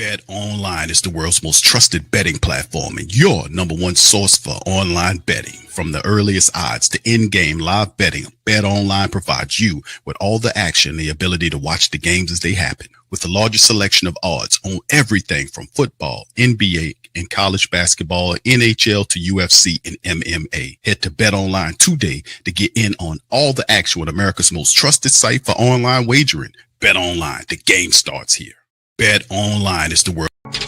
Bet Online is the world's most trusted betting platform and your number one source for online betting. From the earliest odds to in-game live betting, Bet Online provides you with all the action and the ability to watch the games as they happen. With the largest selection of odds on everything from football, NBA, and college basketball, NHL to UFC and MMA. Head to Bet Online today to get in on all the action with America's most trusted site for online wagering. Bet Online, the game starts here. Bet Online is the world. Thank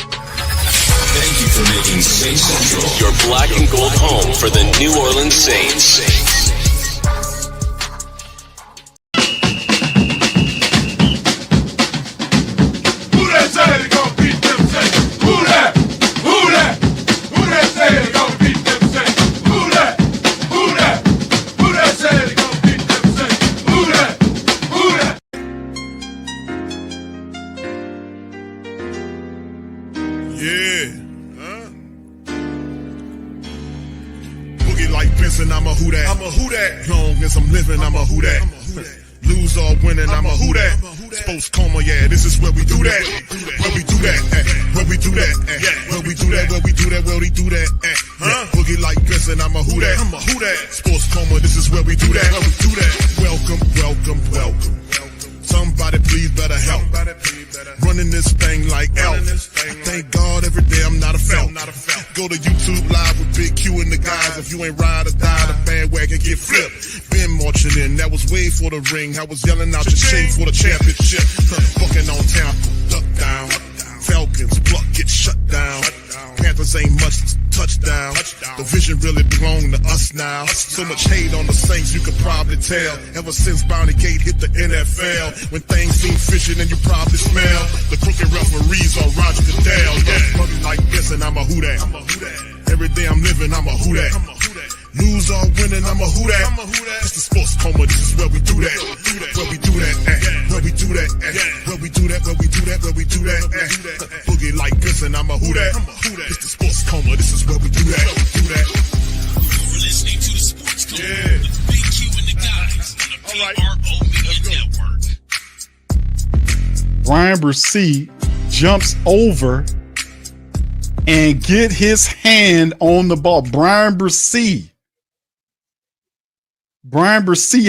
you for making Saints Central your black and gold home for the New Orleans Saints. Who that say they gonna beat them Saints? Who that? Who that? Who that say they gonna beat them Saints? Who that? Who that? Who that say they gonna beat them Saints? Who that? Who that? Yeah. Boogie like Benson, I'm a who that. I'm a who that. Long as I'm living, I'm a who that. Lose or winning, I'm a who that. Sports coma, yeah, this is where we do that. Where we do that, where we do that, where we do that, where we do that, where we do that. Boogie like Benson, I'm a who that. I'm a who that. Sports coma, this is where we do that. Where we do that. Welcome, welcome, welcome. Somebody please better help. Running this thing like elf. I thank God every day I'm not a felt. Go to YouTube live with Big Q and the guys. If you ain't ride or die, the bandwagon get flipped. Been marching in, that was way for the ring. I was yelling out your shame for the championship. Fucking on town, duck down. Falcons, pluck, get shut down. Panthers ain't much touchdown. The vision really belong to us now. So much hate on the Saints, you could probably tell. Ever since Bounty Gate hit the NFL, when things seem fishy, and you probably smell the crooked referees on Roger Goodell. Yeah, money like this, and I'm a who that. Every day I'm living, I'm a who that. Lose or winning, I'm a who that. It's the sports coma, this is where we do that. Where we do that, where we do that, where we do that, where we do that, where we do that. Boogie like this, and I'm a who that. It's the sports coma, this is where we do that. You're listening to the Sports Coma with Big Q and the guys on the PRO Media Network. Brian Bresee jumps over and get his hand on the ball. Brian Bresee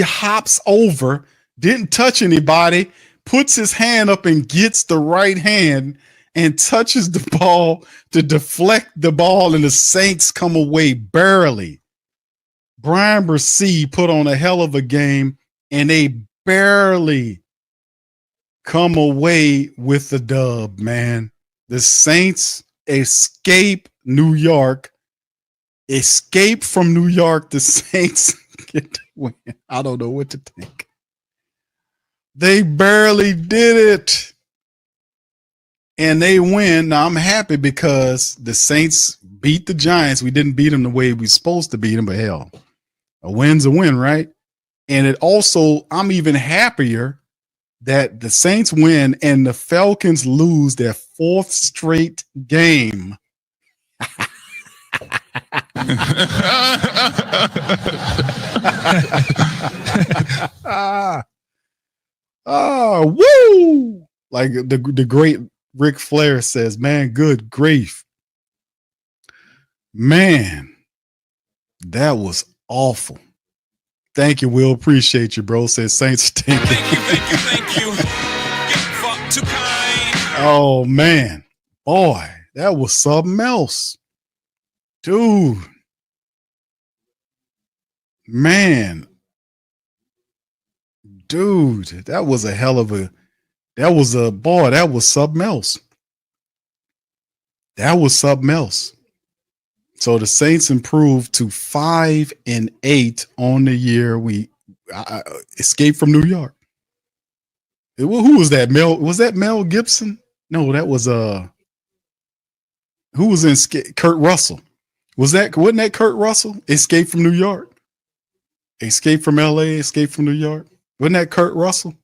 hops over, didn't touch anybody, puts his hand up and gets the right hand and touches the ball to deflect the ball, and the Saints come away barely. Brian Bresee put on a hell of a game, and they barely come away with the dub, man. The Saints escape New York. Escape from New York. The Saints get to win. I don't know what to think. They barely did it. And they win. Now I'm happy because the Saints beat the Giants. We didn't beat them the way we supposed to beat them, but hell, a win's a win, right? And it also, I'm even happier that the Saints win and the Falcons lose their fourth straight game. Woo! Like the great Ric Flair says, man, good grief. Man, that was awful. Thank you, Will. Appreciate you, bro. Says Saints stink. Thank you. Get fucked too kind. Oh, man. Boy, that was something else. Dude. Man. Dude, that was a hell of a, that was something else. That was something else. So the Saints improved to 5-8 on the year. We escaped from New York. Who was that? Was that Mel Gibson? No, that was who was in Kurt Russell? Wasn't that Kurt Russell? Escape from New York. Escape from LA, escape from New York. Wasn't that Kurt Russell?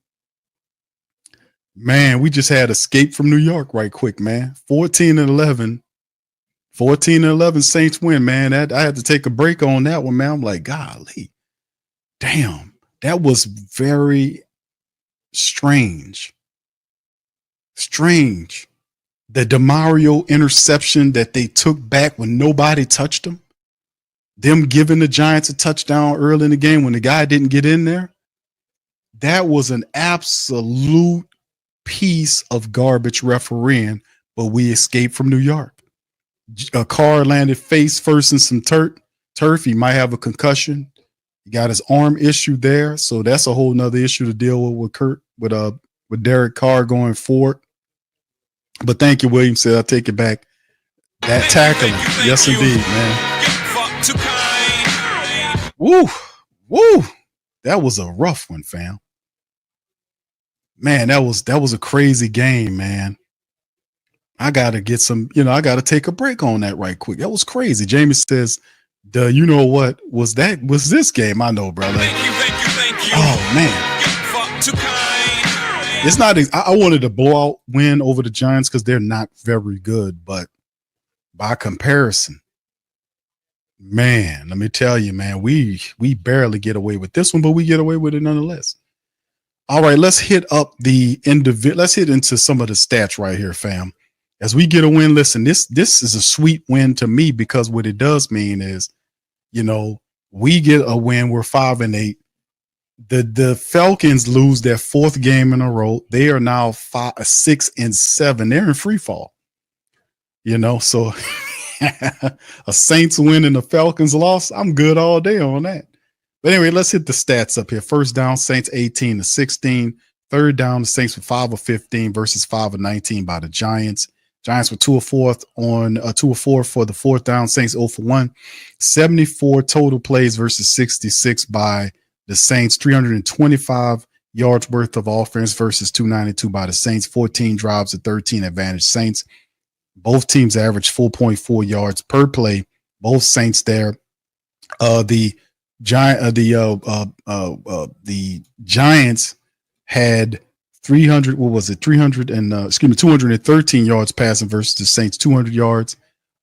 Man, we just had escape from New York right quick, man. 14-11 Saints win, man. I had to take a break on that one, man. I'm like, golly, damn, that was very strange. The DeMario interception that they took back when nobody touched him, them giving the Giants a touchdown early in the game when the guy didn't get in there, that was an absolute piece of garbage refereeing, but we escaped from New York. A car landed face first in some turf. He might have a concussion. He got his arm issue there, so that's a whole nother issue to deal with Derek Carr going forward. But thank you, William said. I'll take it back. That tackling, yes, indeed, man. Woo. That was a rough one, fam. Man, that was a crazy game, man. I gotta get some, I gotta take a break on that right quick. That was crazy. Jamie says, you know what was this game? I know, brother. Thank you. Oh man. It's not. I wanted a blowout win over the Giants because they're not very good, but by comparison, man, let me tell you, man, we barely get away with this one, but we get away with it nonetheless. All right, let's hit up let's hit into some of the stats right here, fam. As we get a win, listen, this is a sweet win to me because what it does mean is, we get a win. We're 5-8. The Falcons lose their 4th game in a row. They are now 6-7. They're in free fall. So a Saints win and the Falcons loss. I'm good all day on that. But anyway, let's hit the stats up here. First down, Saints 18-16. Third down, the Saints were 5 of 15 versus 5 of 19 by the Giants. Giants were 2 of 4 on 2 of 4 for the 4th down. Saints 0 for 1. 74 total plays versus 66 by the Saints. 325 yards worth of offense versus 292 by the Saints. 14 drives to 13 advantage Saints. Both teams averaged 4.4 yards per play. Both Saints there. The Giants had 213 yards passing versus the Saints 200 yards.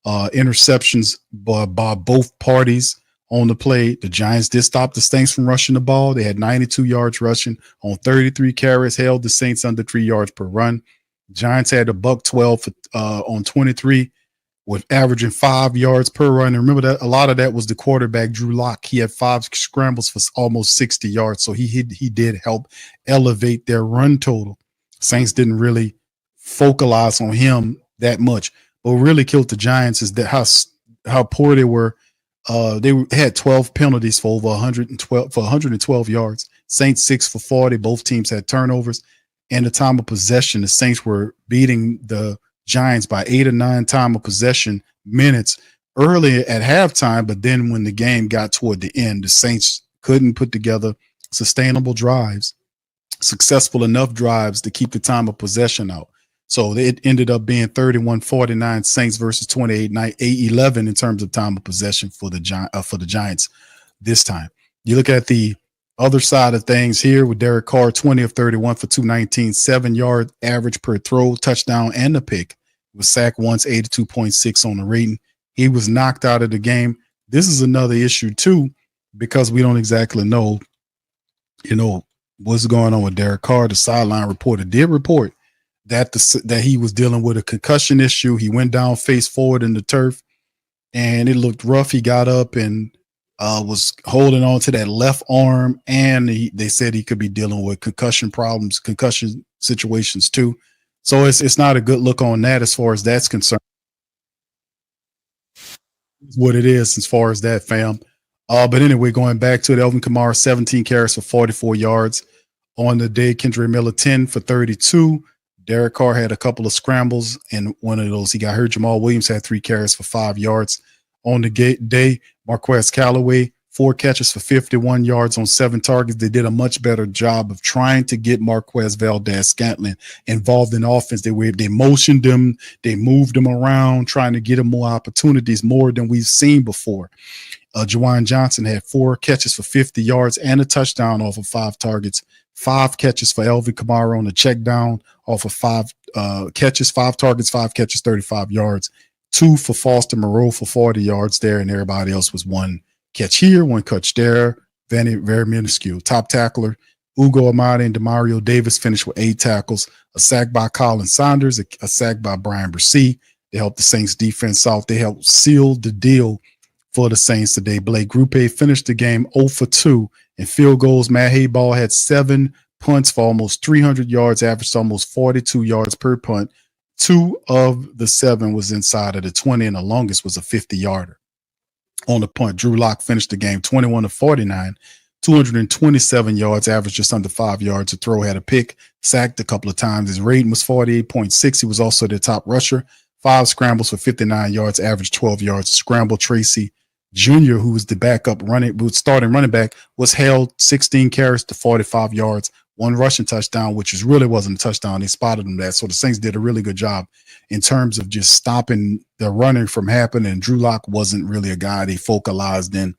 Interceptions by both parties on the play. The Giants did stop the Saints from rushing the ball. They had 92 yards rushing on 33 carries, held the Saints under 3 yards per run. Giants had $112 on 23 with averaging 5 yards per run. And remember that a lot of that was the quarterback, Drew Lock. He had 5 scrambles for almost 60 yards. So he did help elevate their run total. Saints didn't really focalize on him that much. But what really killed the Giants is that how poor they were. They had 12 penalties for over 112 yards. Saints 6 for 40. Both teams had turnovers. And the time of possession, the Saints were beating the Giants by 8 or 9 time of possession minutes early at halftime. But then when the game got toward the end, the Saints couldn't put together sustainable drives, successful enough drives to keep the time of possession out. So it ended up being 31-49 Saints versus 28-11 in terms of time of possession for the Giants this time. You look at the other side of things here with Derek Carr, 20 of 31 for 219, 7-yard average per throw, touchdown, and a pick. He was sacked once, 82.6 on the rating. He was knocked out of the game. This is another issue too, because we don't exactly know, what's going on with Derek Carr. The sideline reporter did report that he was dealing with a concussion issue. He went down face forward in the turf, and it looked rough. He got up and was holding on to that left arm, and they said he could be dealing with concussion problems, concussion situations too. So it's not a good look on that as far as that's concerned. What it is as far as that, fam. But anyway, going back to it, Elvin Kamara, 17 carries for 44 yards on the day. Kendre Miller, 10 for 32. Derek Carr had a couple of scrambles, and one of those he got hurt. Jamal Williams had 3 carries for 5 yards on the day. Marquez Callaway, 4 catches for 51 yards on 7 targets. They did a much better job of trying to get Marquez Valdes-Scantling involved in offense. They motioned him, they moved him around, trying to get him more opportunities, more than we've seen before. Juwan Johnson had 4 catches for 50 yards and a touchdown off of 5 targets. 5 catches for Elvin Kamara on the check down off of 5 catches, 5 targets, 5 catches, 35 yards. 2 for Foster Moreau for 40 yards there, and everybody else was 1 catch here, 1 catch there. Very, very minuscule. Top tackler Ugo Amadi and Demario Davis finished with 8 tackles, a sack by Colin Saunders, a sack by Brian Bresee. They helped the Saints defense out. They helped seal the deal for the Saints today. Blake Grupe finished the game 0 for 2 in field goals. Matt Hayball had 7 punts for almost 300 yards, averaged almost 42 yards per punt. 2 of the 7 was inside of the 20, and the longest was a 50-yarder. On the punt, Drew Lock finished the game 21 to 49, 227 yards, averaged just under 5 yards a throw, had a pick, sacked a couple of times. His rating was 48.6. He was also their top rusher. 5 scrambles for 59 yards, averaged 12 yards. Scramble Tracy Jr., who was the starting running back, was held 16 carries to 45 yards, 1 rushing touchdown, which really wasn't a touchdown. They spotted him that. So the Saints did a really good job in terms of just stopping the running from happening. And Drew Lock wasn't really a guy they focalized in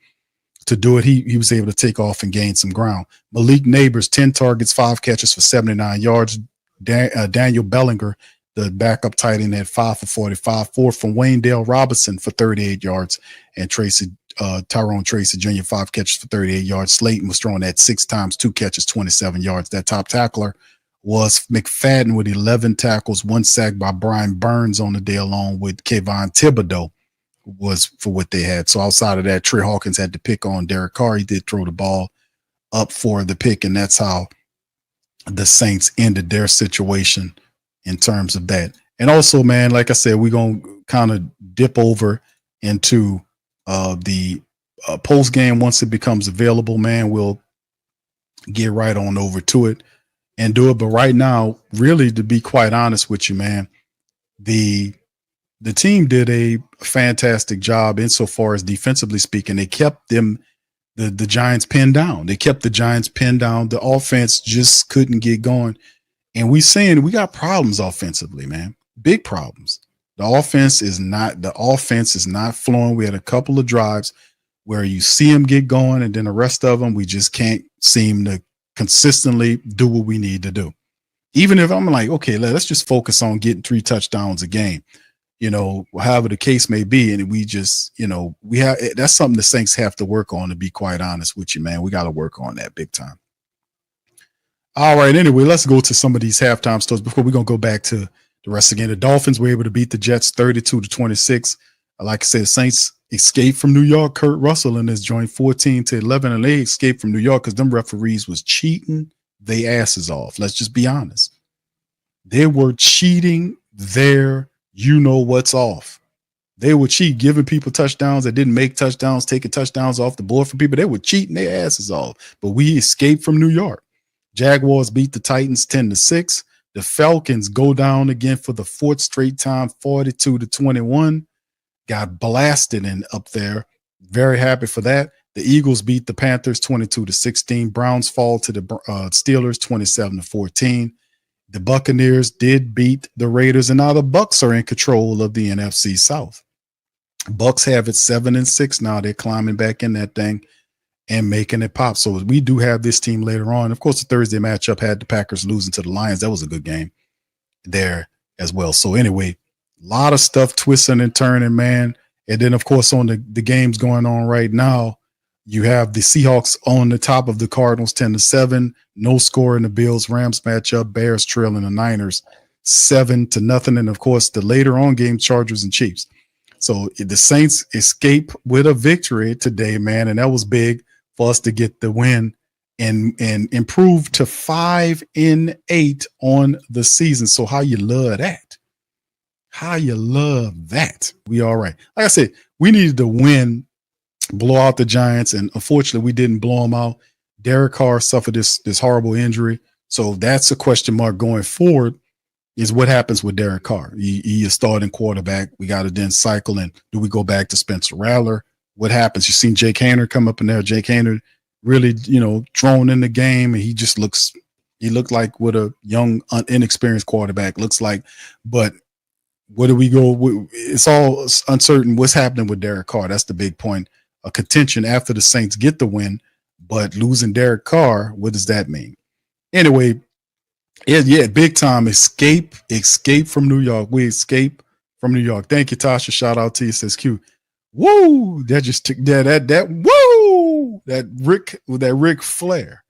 to do it. He was able to take off and gain some ground. Malik Neighbors, 10 targets, 5 catches for 79 yards. Daniel Bellinger, the backup tight end, had 5 for 45. 4 from Wayndale Robinson for 38 yards. And Tyrone Tracy Jr., 5 catches for 38 yards. Slayton was thrown at 6 times, 2 catches, 27 yards. That top tackler was McFadden with 11 tackles, 1 sack by Brian Burns on the day, along with Kayvon Thibodeau was for what they had. So outside of that, Trey Hawkins had to pick on Derek Carr. He did throw the ball up for the pick, and that's how the Saints ended their situation in terms of that. And also, man, like I said, we're going to kind of dip over into the post game once it becomes available. Man, we'll get right on over to it and do it. But right now, really, to be quite honest with you, man, the team did a fantastic job insofar as defensively speaking. They kept the Giants pinned down. They kept the Giants pinned down. The offense just couldn't get going. And we got problems offensively, man. Big problems. The offense is not flowing. We had a couple of drives where you see them get going, and then the rest of them, we just can't seem to consistently do what we need to do. Even if I'm like, okay, let's just focus on getting 3 touchdowns a game, however the case may be. And we just, that's something the Saints have to work on, to be quite honest with you, man. We got to work on that big time. All right. Anyway, let's go to some of these halftime stories before we're going to go back to the rest again. The Dolphins were able to beat the Jets 32-26. Like I said, the Saints escaped from New York. Kurt Russell and his joint 14-11, and they escaped from New York because them referees was cheating their asses off. Let's just be honest. They were cheating their what's off. They were giving people touchdowns that didn't make touchdowns, taking touchdowns off the board for people. They were cheating their asses off. But we escaped from New York. Jaguars beat the Titans 10-6. The Falcons go down again for the 4th straight time, 42-21. Got blasted up there. Very happy for that. The Eagles beat the Panthers 22-16. Browns fall to the Steelers 27-14. The Buccaneers did beat the Raiders, and now the Bucs are in control of the NFC South. Bucs have it 7-6 now. They're climbing back in that thing and making it pop. So we do have this team later on. Of course, the Thursday matchup had the Packers losing to the Lions. That was a good game there as well. So anyway, a lot of stuff twisting and turning, man. And then, of course, on the games going on right now, you have the Seahawks on the top of the Cardinals 10-7. No score in the Bills-Rams matchup. Bears trailing the Niners 7-0. And, of course, the later on game, Chargers and Chiefs. So the Saints escape with a victory today, man. And that was big for us to get the win and improve to 5-8 on the season. So how you love that? How you love that? We all right. Like I said, we needed to win, blow out the Giants, and unfortunately we didn't blow them out. Derek Carr suffered this horrible injury. So that's a question mark going forward, is what happens with Derek Carr. He is starting quarterback. We got to then cycle in. Do we go back to Spencer Rattler? What happens? You've seen Jake Haener come up in there. Jake Haener really, thrown in the game, and he looked like what a young, inexperienced quarterback looks like. But where do we go? It's all uncertain what's happening with Derek Carr. That's the big point. A contention after the Saints get the win, but losing Derek Carr, what does that mean? Anyway, yeah, big time escape from New York. We escape from New York. Thank you, Tasha. Shout out to you. Says Q. Woo! That just took that woo! That Ric Flair.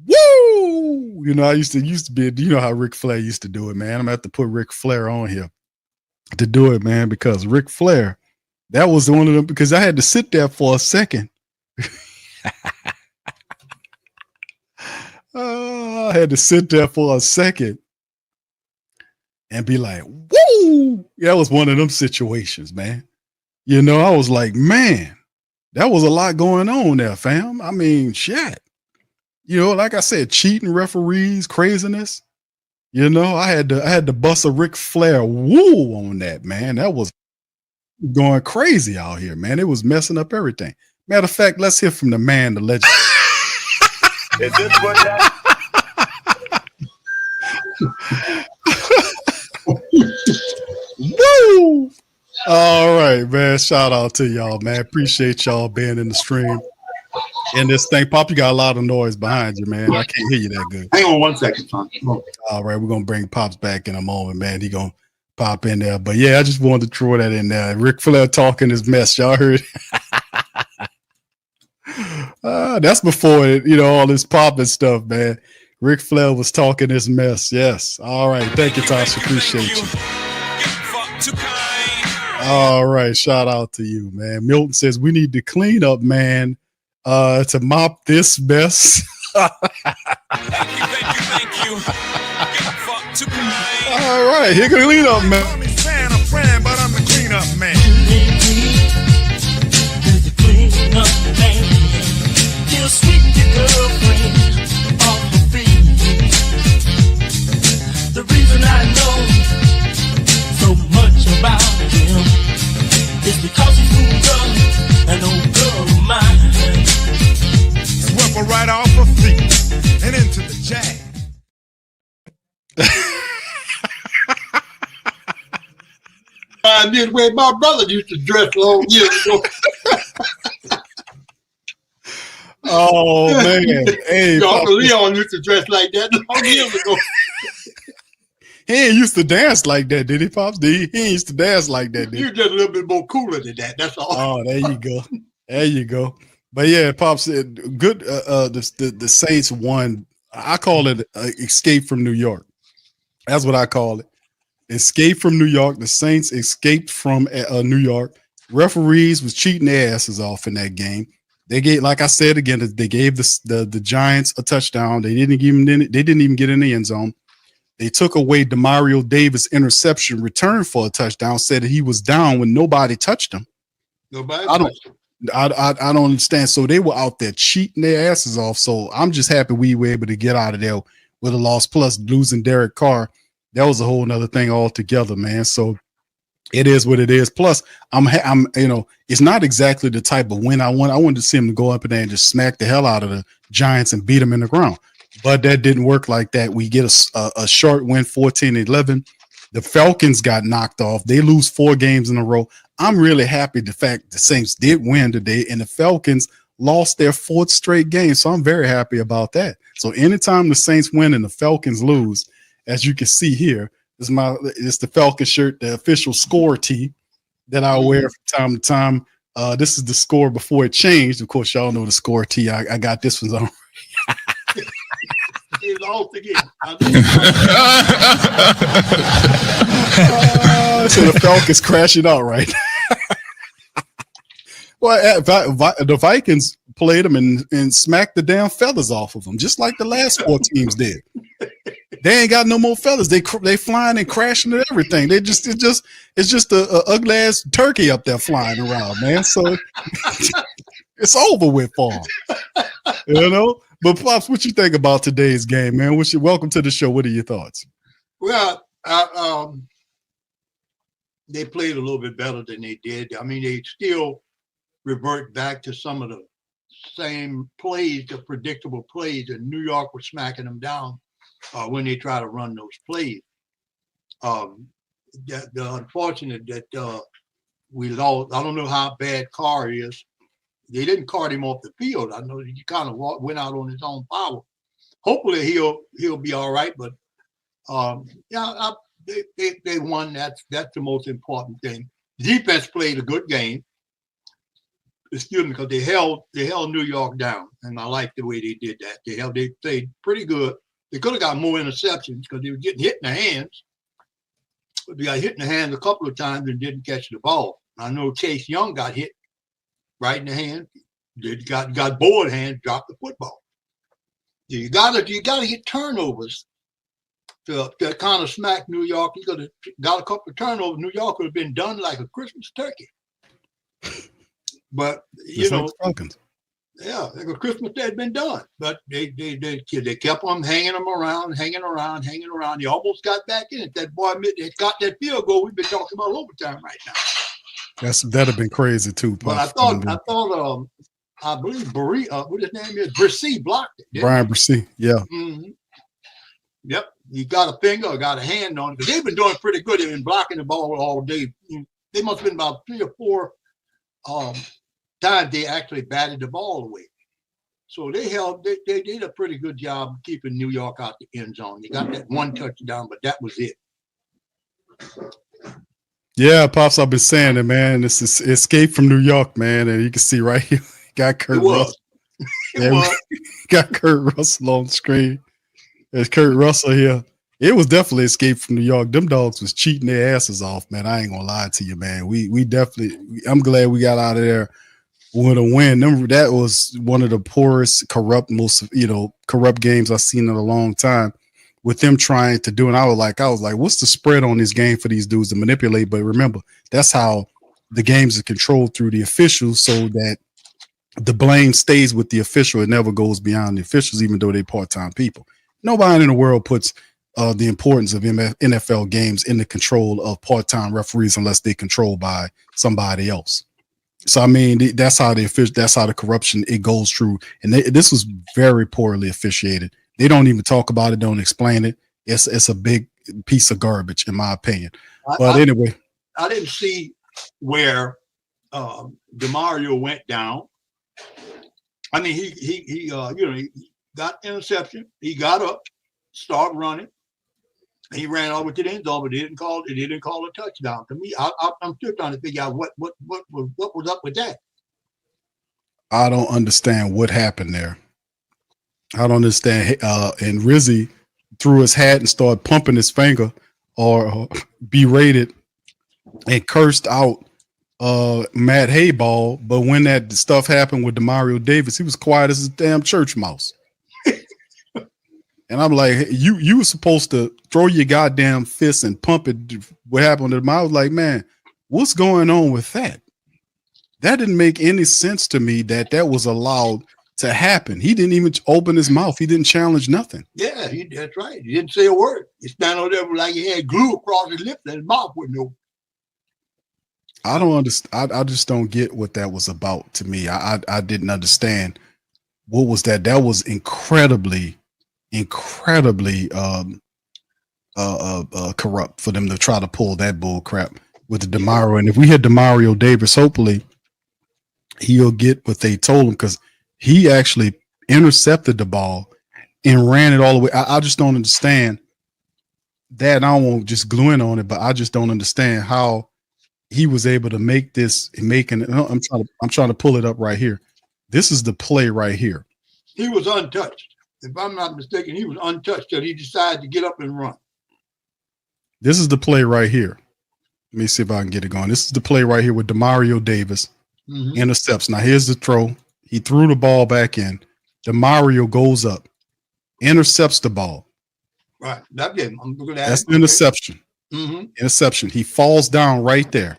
Woo! You know, I used to be, you know how Ric Flair used to do it, man. I'm gonna have to put Ric Flair on here to do it, man, because Ric Flair, that was one of them, because I had to sit there for a second. I had to sit there for a second and be like, woo! That was one of them situations, man. You know, I was like, man, that was a lot going on there, fam. I mean, shit. You know, like I said, cheating referees, craziness. You know, I had to bust a Ric Flair woo on that, man. That was going crazy out here, man. It was messing up everything. Matter of fact, let's hear from the man, the legend. Is this what that? Woo! All right, man. Shout out to y'all, man. Appreciate y'all being in the stream. And this thing, Pop, you got a lot of noise behind you, man. I can't hear you that good. Hang on 1 second, Tom. All right, we're gonna bring Pops back in a moment, man. He gonna pop in there. But yeah, I just wanted to throw that in there. Ric Flair talking his mess. Y'all heard? That's before it, you know, all this popping stuff, man. Ric Flair was talking his mess. Yes. All right. Thank you, Tasha. Appreciate you. All right. Shout out to you, man. Milton says we need to clean up, man, to mop this mess. Thank you. All right. Here can clean up, man. I'm a friend, but I'm the cleanup man. The reason I know so much about him is because he's moved up an old girl of mine. Swept her right off her feet and into the jag. This way my brother used to dress long years ago. Oh man. Hey, Uncle Leon used to dress like that long years ago. he ain't used to dance like that, did he, Pops? He ain't used to dance like that, did he? You're just a little bit more cooler than that. That's all. Oh, there you go. There you go. But yeah, Pops said good. The Saints won. I call it escape from New York. That's what I call it. Escape from New York. The Saints escaped from New York. Referees was cheating their asses off in that game. They gave, like I said again, they gave the Giants a touchdown. They didn't even get in the end zone. They took away Demario Davis' interception return for a touchdown. Said that he was down when nobody touched him. Nobody. I don't understand. So they were out there cheating their asses off. So I'm just happy we were able to get out of there with a loss. Plus losing Derek Carr, that was a whole nother thing altogether, man. So it is what it is. Plus, I'm you know, it's not exactly the type of win I want. I wanted to see him to go up in there and just smack the hell out of the Giants and beat them in the ground. But that didn't work like that. We get a short win, 14-11. The Falcons got knocked off. They lose 4 games in a row. I'm really happy the fact the Saints did win today, and the Falcons lost their 4th straight game. So I'm very happy about that. So anytime the Saints win and the Falcons lose, as you can see here, it's the Falcon shirt, the official score tee that I wear from time to time. This is the score before it changed. Of course, y'all know the score tee. I got this one on. He lost again. So the Falcons crashing out, right? Well, the Vikings played them and smacked the damn feathers off of them, just like the last 4 teams did. They ain't got no more feathers. They flying and crashing and everything. It's just a ugly ass turkey up there flying around, man. So it's over with for them, you know. But Pops, what you think about today's game, man? Welcome to the show. What are your thoughts? Well, they played a little bit better than they did. I mean, they still revert back to some of the same plays, the predictable plays, and New York was smacking them down when they try to run those plays. The unfortunate that we lost. I don't know how bad Carr is. They didn't cart him off the field. I know he kind of went out on his own power. Hopefully he'll be all right. But they won. That's the most important thing. Defense played a good game. excuse me, because they held New York down, and I like the way they did that. They played pretty good. They could have got more interceptions because they were getting hit in the hands. But they got hit in the hands a couple of times and didn't catch the ball. I know Chase Young got hit right in the hand. Got bored hand, dropped the football. You gotta get turnovers to kind of smack New York. You could have got a couple of turnovers. New York would have been done like a Christmas turkey. But you know, yeah, like a Christmas day had been done. But they kept on hanging around. They almost got back in it. That boy got that field goal. We've been talking about overtime right now. That'd have been crazy too. But I thought I believe what his name is, Bresee blocked it. Brian Bresee, yeah. Mm-hmm. Yep, he got a finger or got a hand on it. Because they've been doing pretty good. They've been blocking the ball all day. They must have been about 3 or 4 times they actually batted the ball away. So they did a pretty good job keeping New York out the end zone. They got that 1 touchdown, but that was it. Yeah, Pops, I've been saying it, man. This is Escape from New York, man. And you can see right here, got Kurt Russell. Got Kurt Russell on the screen. There's Kurt Russell here. It was definitely Escape from New York. Them dogs was cheating their asses off, man. I ain't gonna lie to you, man. We definitely, I'm glad we got out of there with a win. That was one of the poorest, corrupt games I've seen in a long time. With them trying to do, and I was like, what's the spread on this game for these dudes to manipulate? But remember, that's how the games are controlled through the officials, so that the blame stays with the official. It never goes beyond the officials, even though they're part-time people. Nobody in the world puts the importance of NFL games in the control of part-time referees unless they're controlled by somebody else. So I mean, that's how the corruption it goes through, and this was very poorly officiated. They don't even talk about it, don't explain it. It's a big piece of garbage, in my opinion. Anyway, I didn't see where DeMario went down. I mean, he got interception. He got up, started running. He ran over to the end zone, but they didn't call a touchdown. To me, I'm still trying to figure out what was up with that. I don't understand what happened there. I don't understand. And Rizzy threw his hat and started pumping his finger or berated and cursed out Matt Hayball. But when that stuff happened with Demario Davis, he was quiet as a damn church mouse. And I'm like, you were supposed to throw your goddamn fist and pump it. What happened to him? I was like, man, what's going on with that? That didn't make any sense to me that was allowed to happen. He didn't even open his mouth. He didn't challenge nothing. Yeah, that's right. He didn't say a word. He stand over there like he had glue across his lips and his mouth wouldn't open. I don't understand. I just don't get what that was about to me. I didn't understand. What was that? That was incredibly corrupt for them to try to pull that bull crap with the DeMario. And if we had DeMario Davis, hopefully he'll get what they told him, because he actually intercepted the ball and ran it all the way. I just don't understand that. And I won't just glue in on it, but I just don't understand how he was able to make this and I'm trying to pull it up right here. This is the play right here. He was untouched. If I'm not mistaken, he was untouched till he decided to get up and run. This is the play right here. Let me see if I can get it going. This is the play right here with DeMario Davis intercepts. Now here's the throw. He threw the ball back in. DeMario goes up, intercepts the ball. Right. That's the interception. Mm-hmm. Interception. He falls down right there.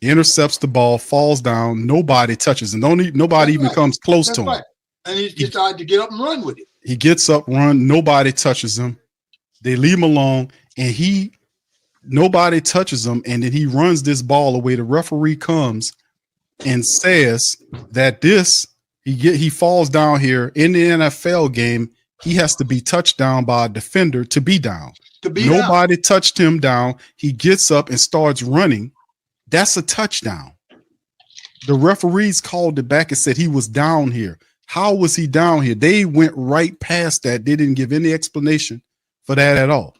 Intercepts the ball, falls down. Nobody touches him. Nobody even comes close to him. Right. And he decided to get up and run with it. He gets up, run. Nobody touches him. They leave him alone, and nobody touches him. And then he runs this ball away. The referee comes and says that he falls down here in the NFL game. He has to be touched down by a defender to be down. Nobody touched him down. He gets up and starts running. That's a touchdown. The referees called it back and said he was down here. How was he down here? They went right past that. They didn't give any explanation for that at all.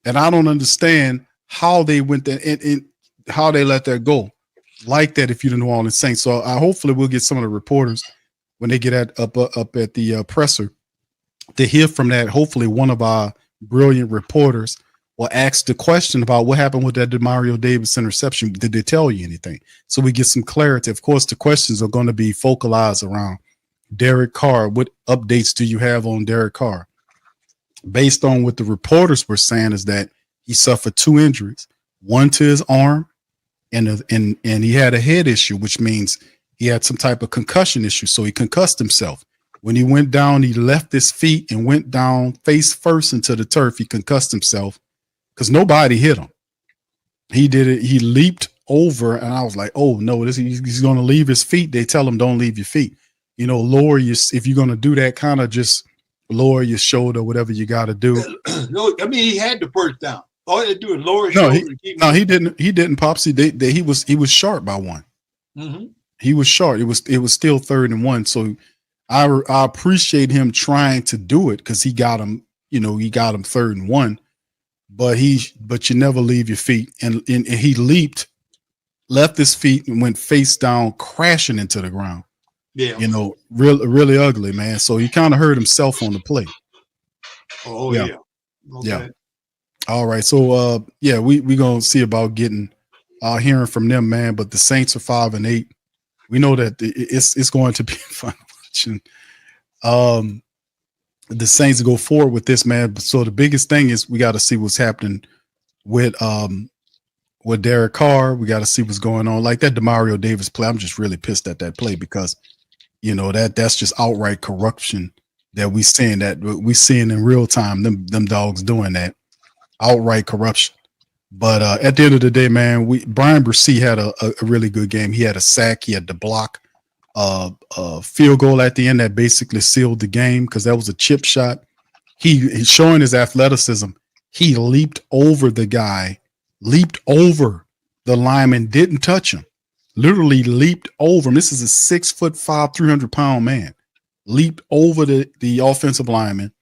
And I don't understand how they went there and how they let that go. like that if you're the New Orleans Saints. So I hopefully we'll get some of the reporters when they get up at the presser to hear from that. Hopefully one of our brilliant reporters will ask the question about what happened with that Demario Davis interception. Did they tell you anything? So we get some clarity. Of course, the questions are going to be focalized around Derek Carr. What updates do you have on Derek Carr? Based on what the reporters were saying is that he suffered 2 injuries, one to his arm and he had a head issue, which means he had some type of concussion issue. So he concussed himself. When he went down, he left his feet and went down face first into the turf. He concussed himself because nobody hit him. He did it. He leaped over, and I was like, oh, no, he's going to leave his feet. They tell him don't leave your feet. You know, lower your, if you're going to do that, kind of just lower your shoulder, whatever you got to do. No, I mean, he had the first down. All he had to do is lower his No, shoulder. he didn't, Popsy. He was short by 1. Mm-hmm. He was short. It was still 3rd and 1. So I appreciate him trying to do it because he got him 3rd and 1. But you never leave your feet. And he left his feet and went face down, crashing into the ground. Yeah. You know, really ugly, man. So he kind of hurt himself on the play. Oh, Yeah. yeah. Okay. Yeah. All right. So we gonna see about getting hearing from them, man. But the Saints are 5-8. We know that it's going to be fun watching the Saints go forward with this, man. So the biggest thing is we got to see what's happening with Derek Carr. We got to see what's going on. Like that Demario Davis play, I'm just really pissed at that play because you know that's just outright corruption that we seeing in real time. Them dogs doing that outright corruption. But at the end of the day, man, Brian Bresee had a really good game. He had a sack. He had the block. Field goal at the end that basically sealed the game because that was a chip shot. He's showing his athleticism. He leaped over the guy, leaped over the lineman, didn't touch him. Literally leaped over him. This is a 6'5", 300-pound man. Leaped over the offensive lineman,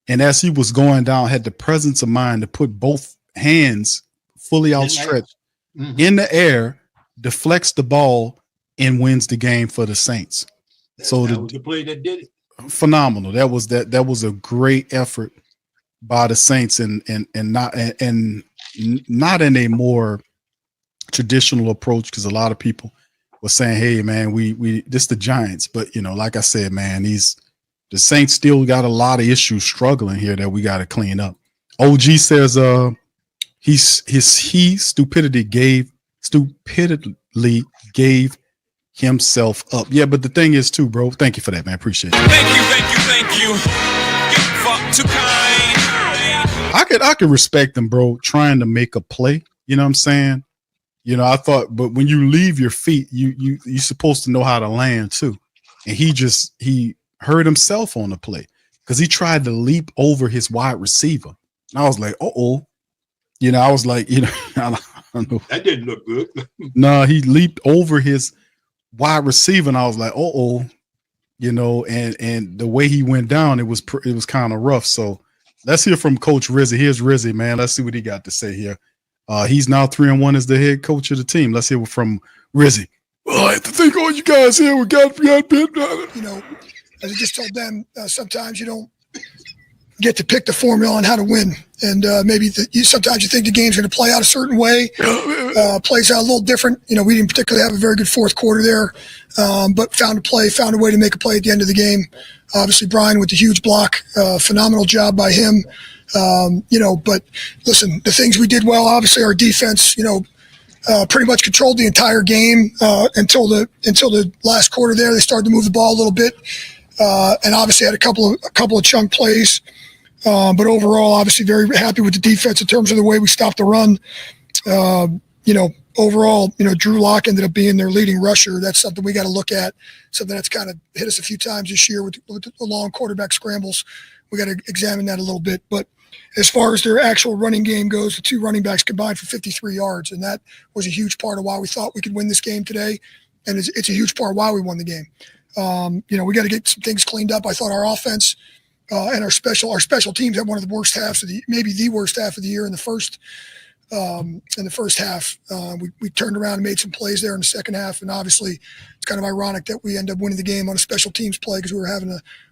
and as he was going down, had the presence of mind to put both hands fully outstretched in the air, deflects the ball, and wins the game for the Saints. So that was the play that did it. Phenomenal. That was a great effort by the Saints, and not in a more traditional approach because a lot of people were saying, "Hey, man, we this the Giants," but you know, like I said, man, the Saints still got a lot of issues struggling here that we got to clean up. OG says, he stupidly gave himself up. Yeah, but the thing is too, bro. Thank you for that, man. Appreciate it. Thank you. You're fuck too kind. I could respect him, bro, trying to make a play. You know what I'm saying? You know, I thought, but when you leave your feet, you're supposed to know how to land too. And he hurt himself on the play because he tried to leap over his wide receiver. And I was like, uh-oh. You know, I was like, you know, I don't know. That didn't look good. No, he leaped over his wide receiver, and I was like, uh-oh. You know, and the way he went down, it was kind of rough. So let's hear from Coach Rizzy. Here's Rizzy, man. Let's see what he got to say here. He's now 3-1 as the head coach of the team. Let's hear from Rizzy. Well, I have to thank all you guys here. We got you know, as I just told them, sometimes you don't get to pick the formula on how to win. And maybe sometimes you think the game's going to play out a certain way, plays out a little different. You know, we didn't particularly have a very good fourth quarter there, but found a way to make a play at the end of the game. Obviously, Brian with the huge block, phenomenal job by him. You know, but listen, the things we did well, obviously our defense, you know, pretty much controlled the entire game until the last quarter there. They started to move the ball a little bit, and obviously had a couple of chunk plays. But overall, obviously very happy with the defense in terms of the way we stopped the run. You know, overall, you know, Drew Lock ended up being their leading rusher. That's something we got to look at, something that's kind of hit us a few times this year with the long quarterback scrambles. We got to examine that a little bit. But as far as their actual running game goes, the two running backs combined for 53 yards, and that was a huge part of why we thought we could win this game today, and it's a huge part of why we won the game. You know, we got to get some things cleaned up. I thought our offense and our special teams had one of the worst halves maybe the worst half of the year in the first in the first half. We turned around and made some plays there in the second half, and obviously it's kind of ironic that we end up winning the game on a special teams play because we were having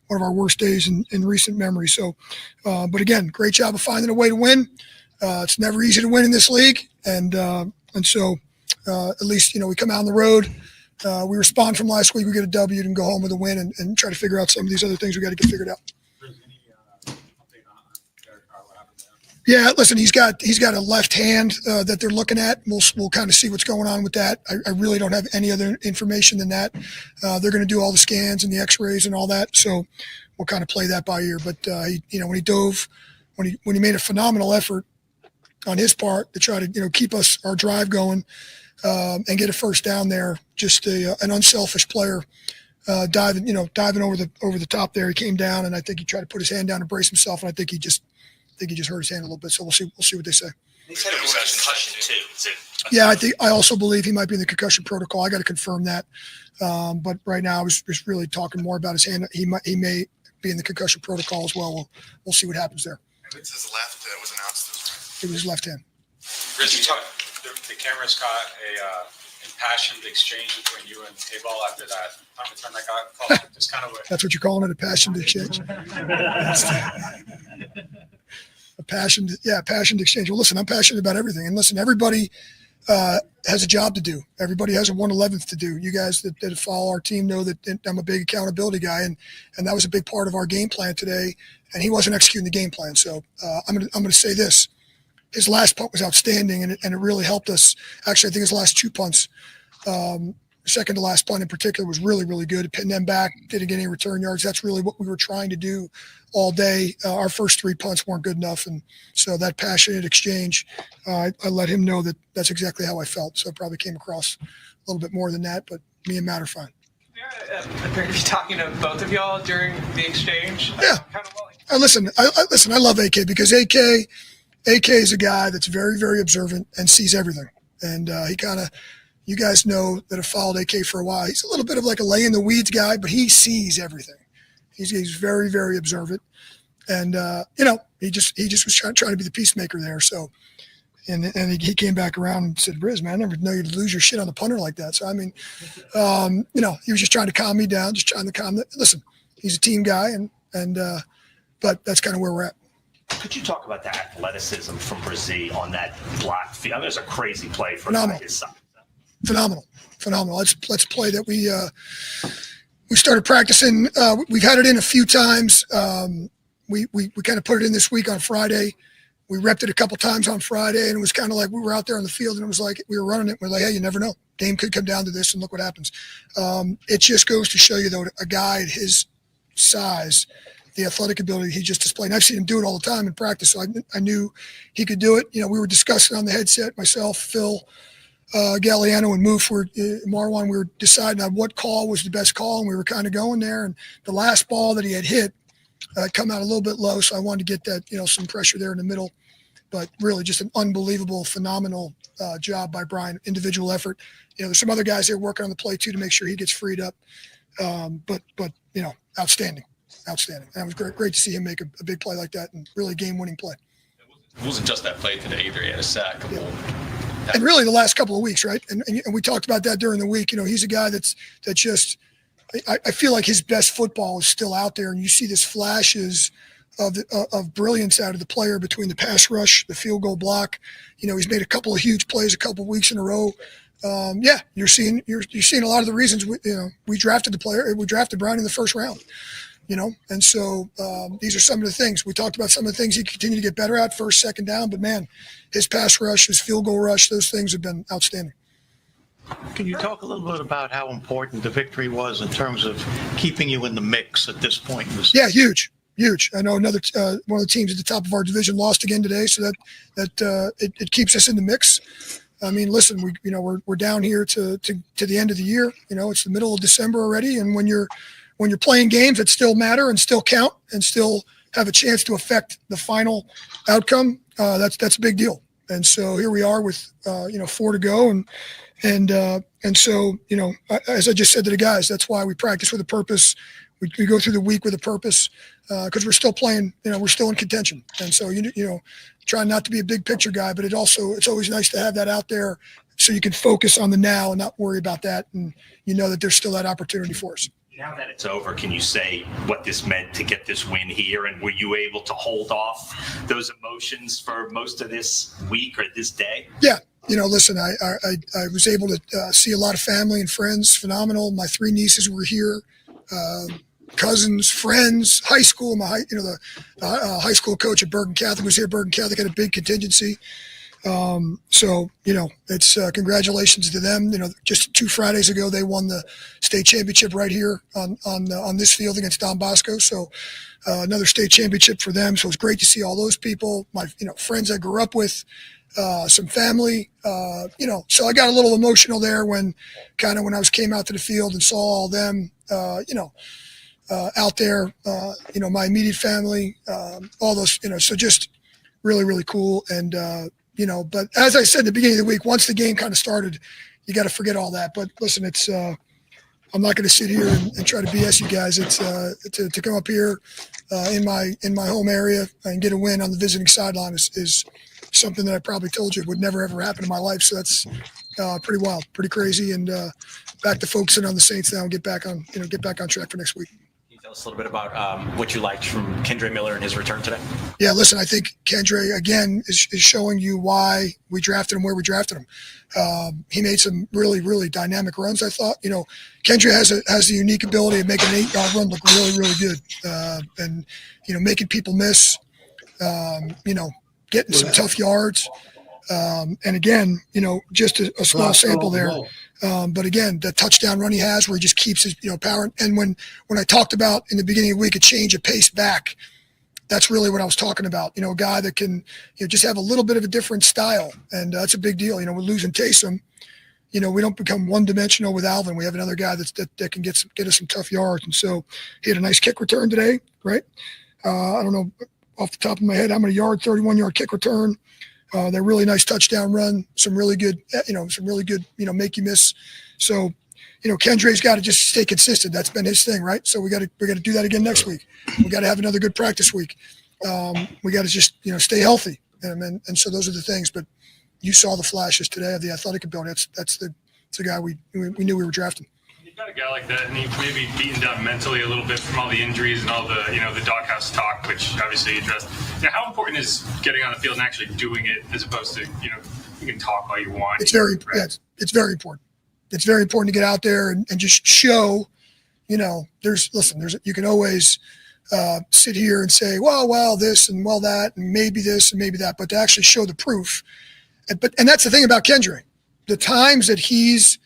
one of our worst days in recent memory. So, but again, great job of finding a way to win. It's never easy to win in this league, and so at least we come out on the road. We respond from last week. We get a W and go home with a win, and try to figure out some of these other things we got to get figured out. Yeah, listen, he's got a left hand that they're looking at. We'll kind of see what's going on with that. I really don't have any other information than that. They're going to do all the scans and the X-rays and all that, so we'll kind of play that by ear. But when he dove, when he made a phenomenal effort on his part to try to keep our drive going and get a first down there, just an unselfish player. Diving over the top there. He came down, and I think he tried to put his hand down to brace himself, and I think he just hurt his hand a little bit. So we'll see what they say. He said it was a concussion too. Yeah, I also believe he might be in the concussion protocol. I got to confirm that. But right now, I was just really talking more about his hand. He may be in the concussion protocol as well. We'll see what happens there. It's his left that was announced as right. It was his left hand. Rich, the cameras caught a impassioned exchange between you and K-Ball after that punt return that got called. Just kind of That's what you're calling it, a passionate exchange. A passionate exchange. Well, listen, I'm passionate about everything. And listen, everybody has a job to do. Everybody has a 1/11th to do. You guys that follow our team know that I'm a big accountability guy, and that was a big part of our game plan today. And he wasn't executing the game plan. So I'm gonna say this: his last punt was outstanding, and it really helped us. Actually, I think his last two punts, second to last punt in particular, was really, really good. Pitting them back, didn't get any return yards. That's really what we were trying to do all day. Our first three punts weren't good enough, and so that passionate exchange, I let him know that that's exactly how I felt. So it probably came across a little bit more than that, but me and Matt are fine. Are you talking to both of y'all during the exchange? Yeah. Listen, I love AK because AK is a guy that's very, very observant and sees everything. And you guys know that have followed AK for a while. He's a little bit of like a lay in the weeds guy, but he sees everything. He's very, very observant. And, he just was trying to be the peacemaker there. So, and he came back around and said, Riz, man, I never know you'd lose your shit on the punter like that. So, I mean, he was just trying to calm me down, just trying to calm – listen, he's a team guy, but that's kind of where we're at. Could you talk about the athleticism from Brazil on that block field? I mean, it was a crazy play for his side. Phenomenal. Let's play that we started practicing. We've had it in a few times. We kind of put it in this week on Friday. We repped it a couple times on Friday, and it was kind of like we were out there on the field, and it was like we were running it. We're like, hey, you never know. Game could come down to this, and look what happens. It just goes to show you, though, a guy at his size, the athletic ability he just displayed. And I've seen him do it all the time in practice, so I knew he could do it. We were discussing on the headset, myself, Phil, Galliano, and Marwan. We were deciding on what call was the best call, and we were kind of going there. And the last ball that he had hit come out a little bit low, so I wanted to get that, some pressure there in the middle. But really just an unbelievable, phenomenal job by Brian, individual effort. There's some other guys there working on the play, too, to make sure he gets freed up. But outstanding. And it was great to see him make a big play like that and really game-winning play. It wasn't just that play today either. He had a sack. And really the last couple of weeks, right? And we talked about that during the week. He's a guy that just I feel like his best football is still out there, and you see this flashes of brilliance out of the player between the pass rush, the field goal block. He's made a couple of huge plays a couple of weeks in a row. You're seeing a lot of the reasons we drafted the player. We drafted Brian in the first round. And so these are some of the things. We talked about some of the things he continued to get better at, first, second down. But, man, his pass rush, his field goal rush, those things have been outstanding. Can you talk a little bit about how important the victory was in terms of keeping you in the mix at this point? Yeah, huge. I know another one of the teams at the top of our division lost again today, so that it keeps us in the mix. I mean, listen, we're down here to the end of the year. It's the middle of December already, and when you're playing games that still matter and still count and still have a chance to affect the final outcome, that's a big deal. And so here we are with 4 to go, and so as I just said to the guys, that's why we practice with a purpose. we go through the week with a purpose because we're still playing. We're still in contention, and so trying not to be a big picture guy, but it's always nice to have that out there so you can focus on the now and not worry about that, and that there's still that opportunity for us. Now that it's over, can you say what this meant to get this win here? And were you able to hold off those emotions for most of this week or this day? Yeah. Listen, I was able to see a lot of family and friends. Phenomenal. My 3 nieces were here, cousins, friends, high school. The high school coach at Bergen Catholic was here. Bergen Catholic had a big contingency. So it's congratulations to them. Just 2 Fridays ago, they won the state championship right here on this field against Don Bosco. So another state championship for them. So it's great to see all those people, my friends I grew up with, some family. So I got a little emotional there when I came out to the field and saw all them. Out there. My immediate family, all those. So just really, really cool. And but as I said at the beginning of the week, once the game kind of started, you got to forget all that. But listen, it's I'm not going to sit here and try to BS you guys. It's to come up here in my home area and get a win on the visiting sideline is something that I probably told you would never ever happen in my life. So that's pretty wild, pretty crazy, and back to focusing on the Saints now and get back on track for next week. Tell us a little bit about what you liked from Kendre Miller and his return today. Yeah, listen, I think Kendre, again, is showing you why we drafted him where we drafted him. He made some really, really dynamic runs, I thought. Kendre has the unique ability of making an 8-yard run look really, really good. And making people miss, getting some tough yards. And again, just a small sample there. But again, the touchdown run he has where he just keeps his, power. And when I talked about in the beginning of the week, a change of pace back, that's really what I was talking about. A guy that can just have a little bit of a different style. And that's a big deal. We're losing Taysom. We don't become one-dimensional with Alvin. We have another guy that can get us some tough yards. And so he had a nice kick return today, right? I don't know off the top of my head how many yards, 31-yard kick return. That really nice touchdown run, some really good, make you miss. So, Kendre's got to just stay consistent. That's been his thing, right? So we got to do that again next week. We got to have another good practice week. We got to just, stay healthy. And so those are the things. But you saw the flashes today of the athletic ability. That's the guy we knew we were drafting. You've got a guy like that, and he's maybe beaten down mentally a little bit from all the injuries and all the, the doghouse talk, which obviously you addressed. How important is getting on the field and actually doing it as opposed to, you can talk all you want? It's very important. It's very important to get out there and just show, there's you can always sit here and say, well, this and well, that, and maybe this and maybe that, but to actually show the proof. And that's the thing about Kendre. The times that he's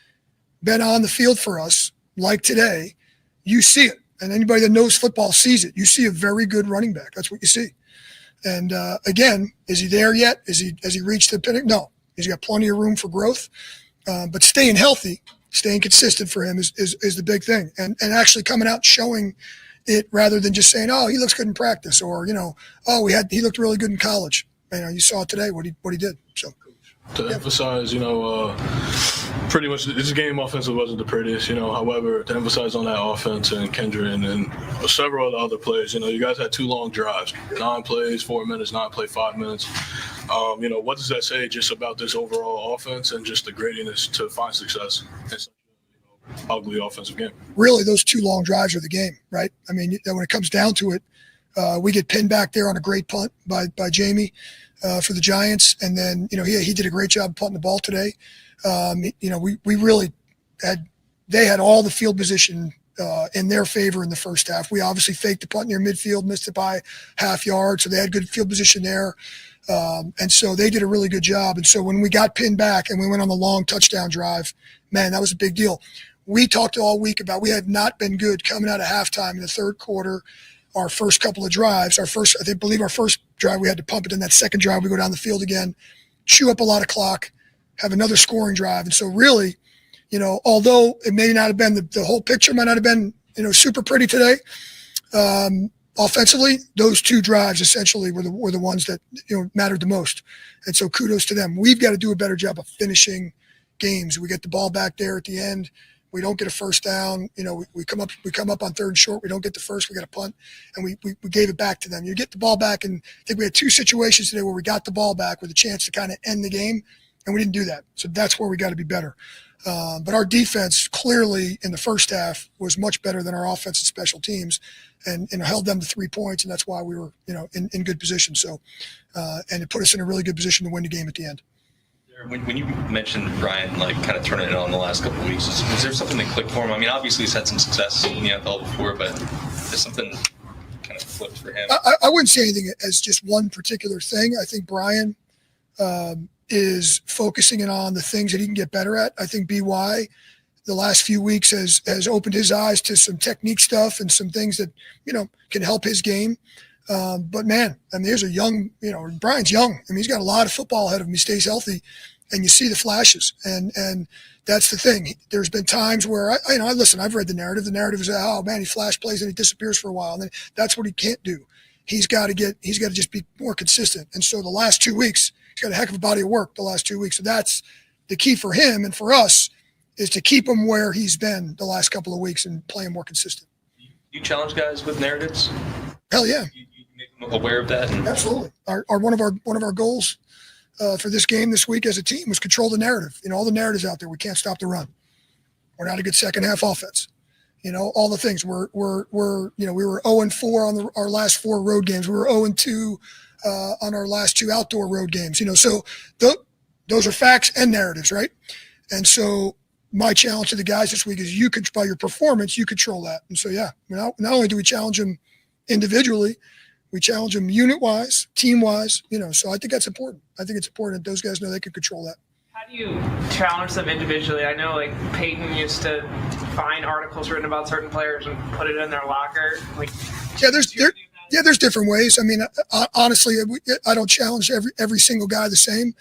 been on the field for us, like today, you see it. And anybody that knows football sees it. You see a very good running back. That's what you see. And again, is he there yet? Has he reached the pinnacle? No. He's got plenty of room for growth. But staying healthy, staying consistent for him is the big thing. And actually coming out and showing it rather than just saying, oh, he looks good in practice, or, he looked really good in college. You saw it today, what he did. So to emphasize, pretty much this game offensively wasn't the prettiest, however, to emphasize on that offense and Kendre and several of the other players, you guys had 2 long drives, 9 plays, 4 minutes, 9 play, 5 minutes. What does that say just about this overall offense and just the grittiness to find success in such an ugly offensive game? Really, those 2 long drives are the game, right? When it comes down to it, we get pinned back there on a great punt by Jamie for the Giants. And then, he did a great job punting the ball today. We really they had all the field position in their favor in the first half. We obviously faked the punt near midfield, missed it by half yard. So they had good field position there. And so they did a really good job. And so when we got pinned back and we went on the long touchdown drive, man, that was a big deal. We talked all week about we had not been good coming out of halftime in the third quarter. Our first couple of drives, our first drive, we had to pump it. In that second drive, we go down the field again, chew up a lot of clock, have another scoring drive. And so really, although it may not have been the whole picture might not have been, super pretty today, offensively, those 2 drives essentially were the ones that, mattered the most. And so kudos to them. We've got to do a better job of finishing games. We get the ball back there at the end. We don't get a first down. We come up on 3rd and short. We don't get the first. We got a punt, and we gave it back to them. You get the ball back, and I think we had 2 situations today where we got the ball back with a chance to kind of end the game, and we didn't do that. So that's where we got to be better. But our defense clearly in the first half was much better than our offense and special teams, and held them to 3 points, and that's why we were in good position. So, and it put us in a really good position to win the game at the end. When you mentioned Brian kind of turning it on the last couple of weeks, was there something that clicked for him? I mean, obviously he's had some success in the NFL before, but there's something kind of flipped for him. I wouldn't say anything as just one particular thing. I think Brian is focusing in on the things that he can get better at. I think BY the last few weeks has opened his eyes to some technique stuff and some things that can help his game. But man, I mean, there's a young, Brian's young. I mean, he's got a lot of football ahead of him. He stays healthy, and you see the flashes. And that's the thing. There's been times where I listen. I've read the narrative. The narrative is, oh man, he flash plays and he disappears for a while. And then that's what he can't do. He's got to just be more consistent. And so the last 2 weeks, he's got a heck of a body of work the last 2 weeks. So that's the key for him and for us, is to keep him where he's been the last couple of weeks and play him more consistent. You challenge guys with narratives? Hell yeah. Aware of that? Absolutely. One of our goals for this game this week as a team was control the narrative. All the narratives out there. We can't stop the run. We're not a good second half offense. All the things. We were 0-4 on our last 4 road games. We were 0-2 on our last 2 outdoor road games. So those are facts and narratives, right? And so my challenge to the guys this week is by your performance, you control that. And so yeah, not only do we challenge them individually, we challenge them unit-wise, team-wise, so I think that's important. I think it's important that those guys know they can control that. How do you challenge them individually? I know Peyton used to find articles written about certain players and put it in their locker. There's different ways. I mean, honestly, I don't challenge every single guy the same.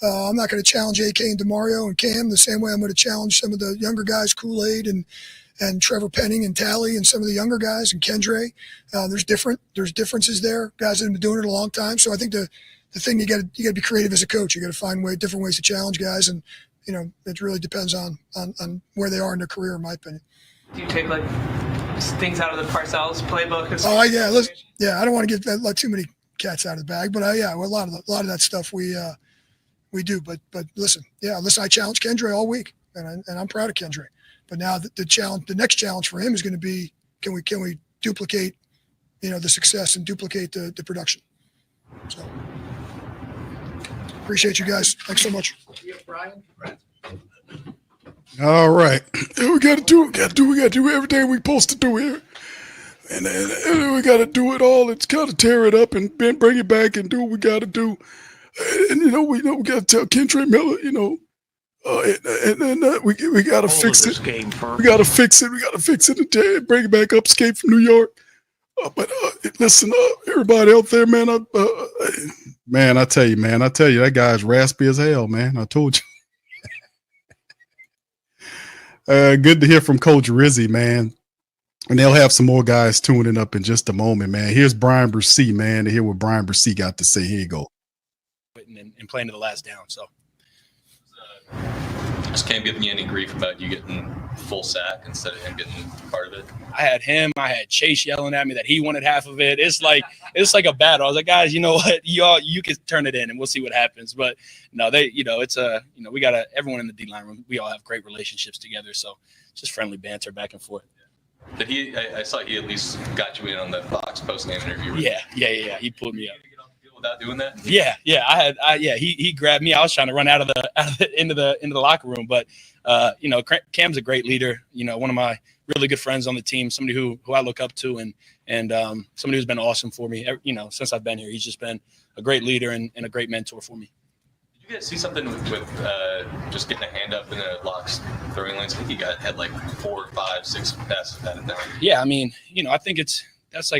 I'm not going to challenge AK and DeMario and Cam the same way I'm going to challenge some of the younger guys, Kool-Aid and Trevor Penning and Tally and some of the younger guys and Kendre. There's differences there. Guys that have been doing it a long time. So I think the thing you got to be creative as a coach. You got to find different ways to challenge guys, and it really depends on where they are in their career, in my opinion. Do you take things out of the Parcells playbook? I don't want to let too many cats out of the bag, but a lot of that stuff we do. But listen, I challenge Kendre all week, and I'm proud of Kendre. But now the next challenge for him is going to be, can we duplicate, the success and duplicate the production? So appreciate you guys. Thanks so much. All right. We got to do everything we supposed to do here. And we got to do it all. It's got to tear it up and then bring it back and do what we got to do. And, we got to tell Kendre Miller, we got to fix it. We got to fix it. We got to fix it and bring it back up, escape from New York. But listen, everybody out there, man, I tell you, that guy's raspy as hell, man. I told you. Good to hear from Coach Rizzi, man. And they'll have some more guys tuning up in just a moment, man. Here's Brian Bresee, man, to hear what Brian Bresee got to say. Here you go. And playing to the last down, so. Just can't give me any grief about you getting full sack instead of him getting part of it. I had Chase yelling at me that he wanted half of it. It's like a battle. I was like, guys, you know what? You can turn it in and we'll see what happens. But no, we got everyone in the D-line room. We all have great relationships together. So just friendly banter back and forth. Did I saw he at least got you in on the Fox post-game interview. Yeah. He pulled me up. Without doing that? Yeah. He grabbed me. I was trying to run out of into the locker room, but Cam's a great leader. One of my really good friends on the team, somebody who I look up to, and somebody who's been awesome for me. Since I've been here, he's just been a great leader and a great mentor for me. Did you guys see something with just getting a hand up in the locks throwing lanes? I think he had 4, 5, 6 passes batted down. Yeah, I mean, I think that's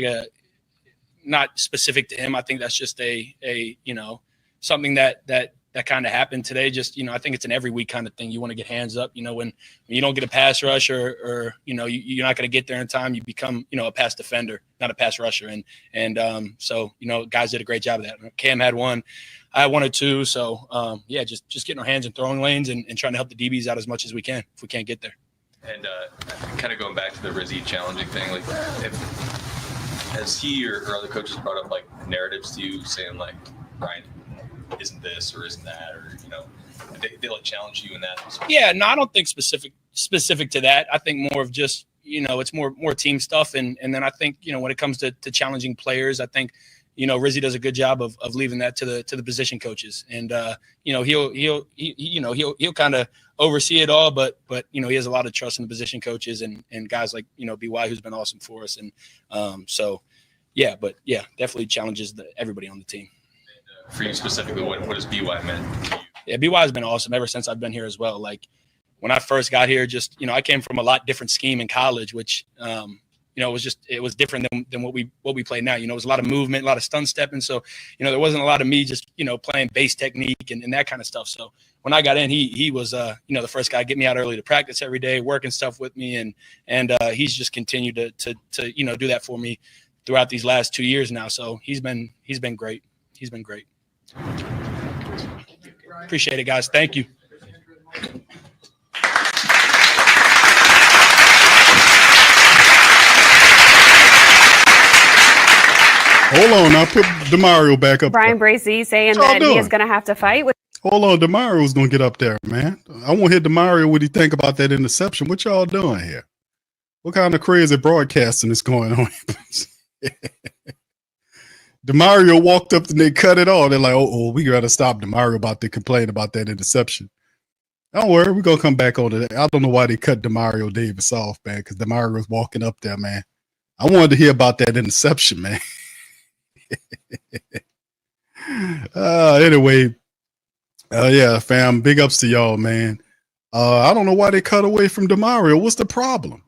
not specific to him. I think that's just a something that kind of happened today. Just, I think it's an every week kind of thing. You want to get hands up, when you don't get a pass rush or you're not going to get there in time, you become, a pass defender, not a pass rusher. So, guys did a great job of that. Cam had one, I had 1 or 2. So just getting our hands in throwing lanes and trying to help the DBs out as much as we can if we can't get there. And kind of going back to the Rizzy challenging thing, like, has he or other coaches brought up like narratives to you, saying like, Brian isn't this or isn't that, or they like challenge you in that? Yeah, no, I don't think specific to that. I think more of just it's more team stuff, and then I think when it comes to challenging players, I think Rizzy does a good job of leaving that to the position coaches, and he'll kind of oversee it all, but he has a lot of trust in the position coaches and guys like BY, who's been awesome for us, and definitely challenges everybody on the team. And, for you specifically, what has BY meant? Yeah, BY has been awesome ever since I've been here as well. Like when I first got here, just I came from a lot different scheme in college, which it was different than what we play now. It was a lot of movement, a lot of stunt stepping. So, there wasn't a lot of me just, playing base technique and that kind of stuff. So when I got in, he was, the first guy to get me out early to practice every day, working stuff with me. And he's just continued to do that for me throughout these last 2 years now. So he's been great. He's been great. Appreciate it, guys. Thank you. Hold on, I'll put DeMario back up. Brian Bracey saying that he is going to have to fight with. Hold on, DeMario's going to get up there, man. I want to hear DeMario what he think about that interception. What y'all doing here? What kind of crazy broadcasting is going on? DeMario walked up and they cut it off. They're like, oh, we got to stop DeMario about to complain about that interception. Don't worry, we're going to come back on to that. I don't know why they cut DeMario Davis off, man, because DeMario was walking up there, man. I wanted to hear about that interception, man. Anyway, yeah, fam, big ups to y'all, man. I don't know why they cut away from DeMario. What's the problem?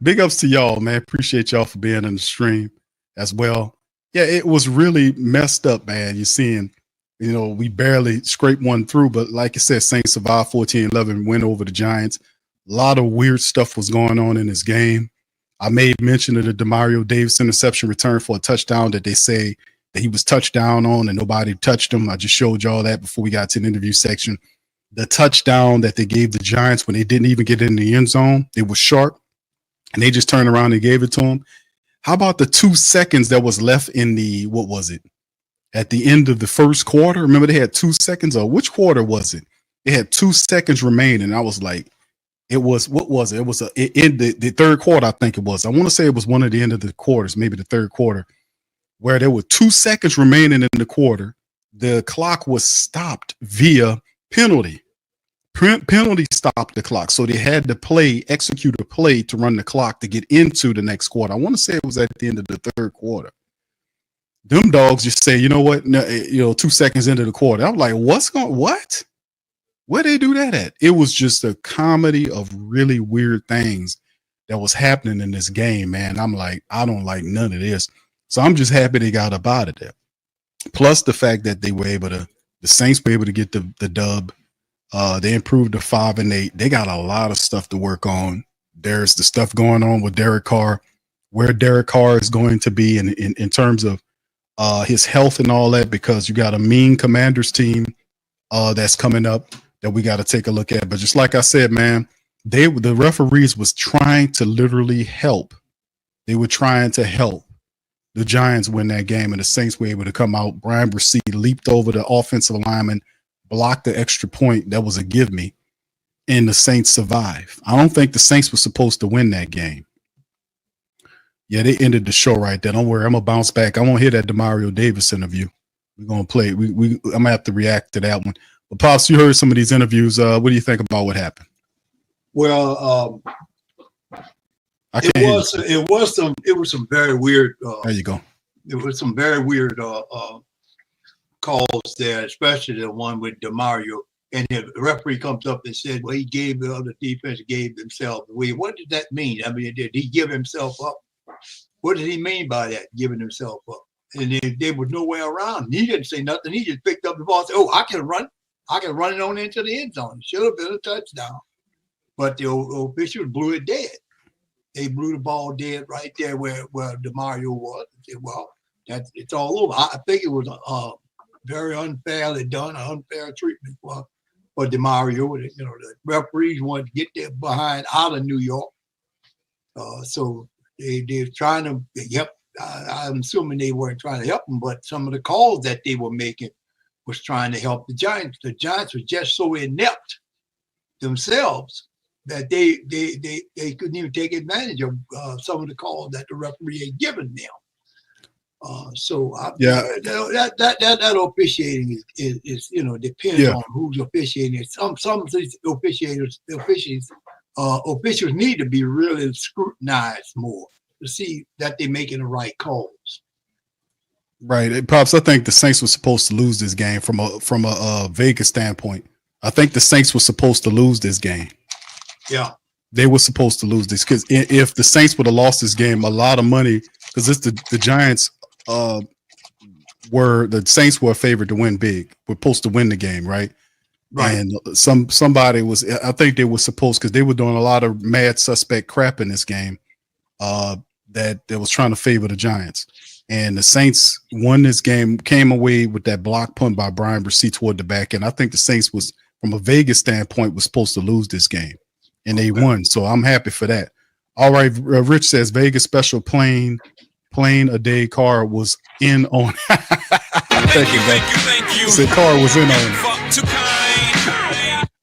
Big ups to y'all, man. Appreciate y'all for being in the stream as well. Yeah, it was really messed up, man. You're seeing, we barely scraped one through, but like I said, Saints survived 14-11, win over the Giants. A lot of weird stuff was going on in this game. I made mention of the DeMario Davis interception return for a touchdown that they say that he was touched down on and nobody touched him. I just showed y'all that before we got to the interview section. The touchdown that they gave the Giants when they didn't even get in the end zone, it was sharp, and they just turned around and gave it to him. How about the 2 seconds that was left in the, what was it? At the end of the first quarter? Remember they had 2 seconds, or which quarter was it? They had 2 seconds remaining. I was like, it was, what was it? It was in the third quarter, I think it was. I want to say it was one of the end of the quarters, maybe the third quarter, where there were 2 seconds remaining in the quarter. The clock was stopped via penalty. Penalty stopped the clock. So they had to execute a play to run the clock to get into the next quarter. I want to say it was at the end of the third quarter. Them dogs just say, you know what? No, 2 seconds into the quarter. I'm like, what? Where they do that at? It was just a comedy of really weird things that was happening in this game, man. I'm like, I don't like none of this. So I'm just happy they got up out of there. Plus the fact that they were able to, the Saints were able to get the dub. They improved to 5-8. They got a lot of stuff to work on. There's the stuff going on with Derek Carr, where Derek Carr is going to be in terms of his health and all that, because you got a mean Commanders team that's coming up that we got to take a look at. But just like I said, man, the referees was trying to literally help. They were trying to help the Giants win that game, and the Saints were able to come out. Brian Bracey leaped over the offensive lineman, blocked the extra point that was a give me, and the Saints survived. I don't think the Saints were supposed to win that game. Yeah, they ended the show right there. Don't worry, I'm gonna bounce back. I won't hear that DeMario Davis interview. We're gonna play. I'm gonna have to react to that one. But Pops, you heard some of these interviews. What do you think about what happened? Well, it was some very weird. There you go. It was some very weird calls there, especially the one with DeMario. And the referee comes up and said, well, he gave the other defense, gave himself away. What did that mean? I mean, did he give himself up? What did he mean by that, giving himself up? And there was no way around. He didn't say nothing. He just picked up the ball and said, oh, I can run it on into the end zone. It should have been a touchdown. But the officials blew it dead. They blew the ball dead right there where DeMario was. They said, well, it's all over. I think it was very unfairly done, unfair treatment for for DeMario. The referees wanted to get their behind out of New York. So they're trying to help. I'm assuming they weren't trying to help them, but some of the calls that they were making was trying to help the Giants. The Giants were just so inept themselves that they couldn't even take advantage of some of the calls that the referee had given them. That officiating is depends on who's officiating. Some of these officials need to be really scrutinized more to see that they're making the right calls. Right, Pops. I think the Saints were supposed to lose this game from a Vegas standpoint. I think the Saints were supposed to lose this game. Yeah, they were supposed to lose this because if the Saints would have lost this game, a lot of money, because it's the Giants. The Saints were favored to win big. We're supposed to win the game, right? Right. And somebody was, I think they were supposed, because they were doing a lot of mad suspect crap in this game, that was trying to favor the Giants. And the Saints won this game, came away with that block punt by Brian Bresee toward the back end. I think the Saints was, from a Vegas standpoint, was supposed to lose this game, and they won. So I'm happy for that. All right, Rich says Vegas special plane a day car was in on. Thank you. Said car was in on.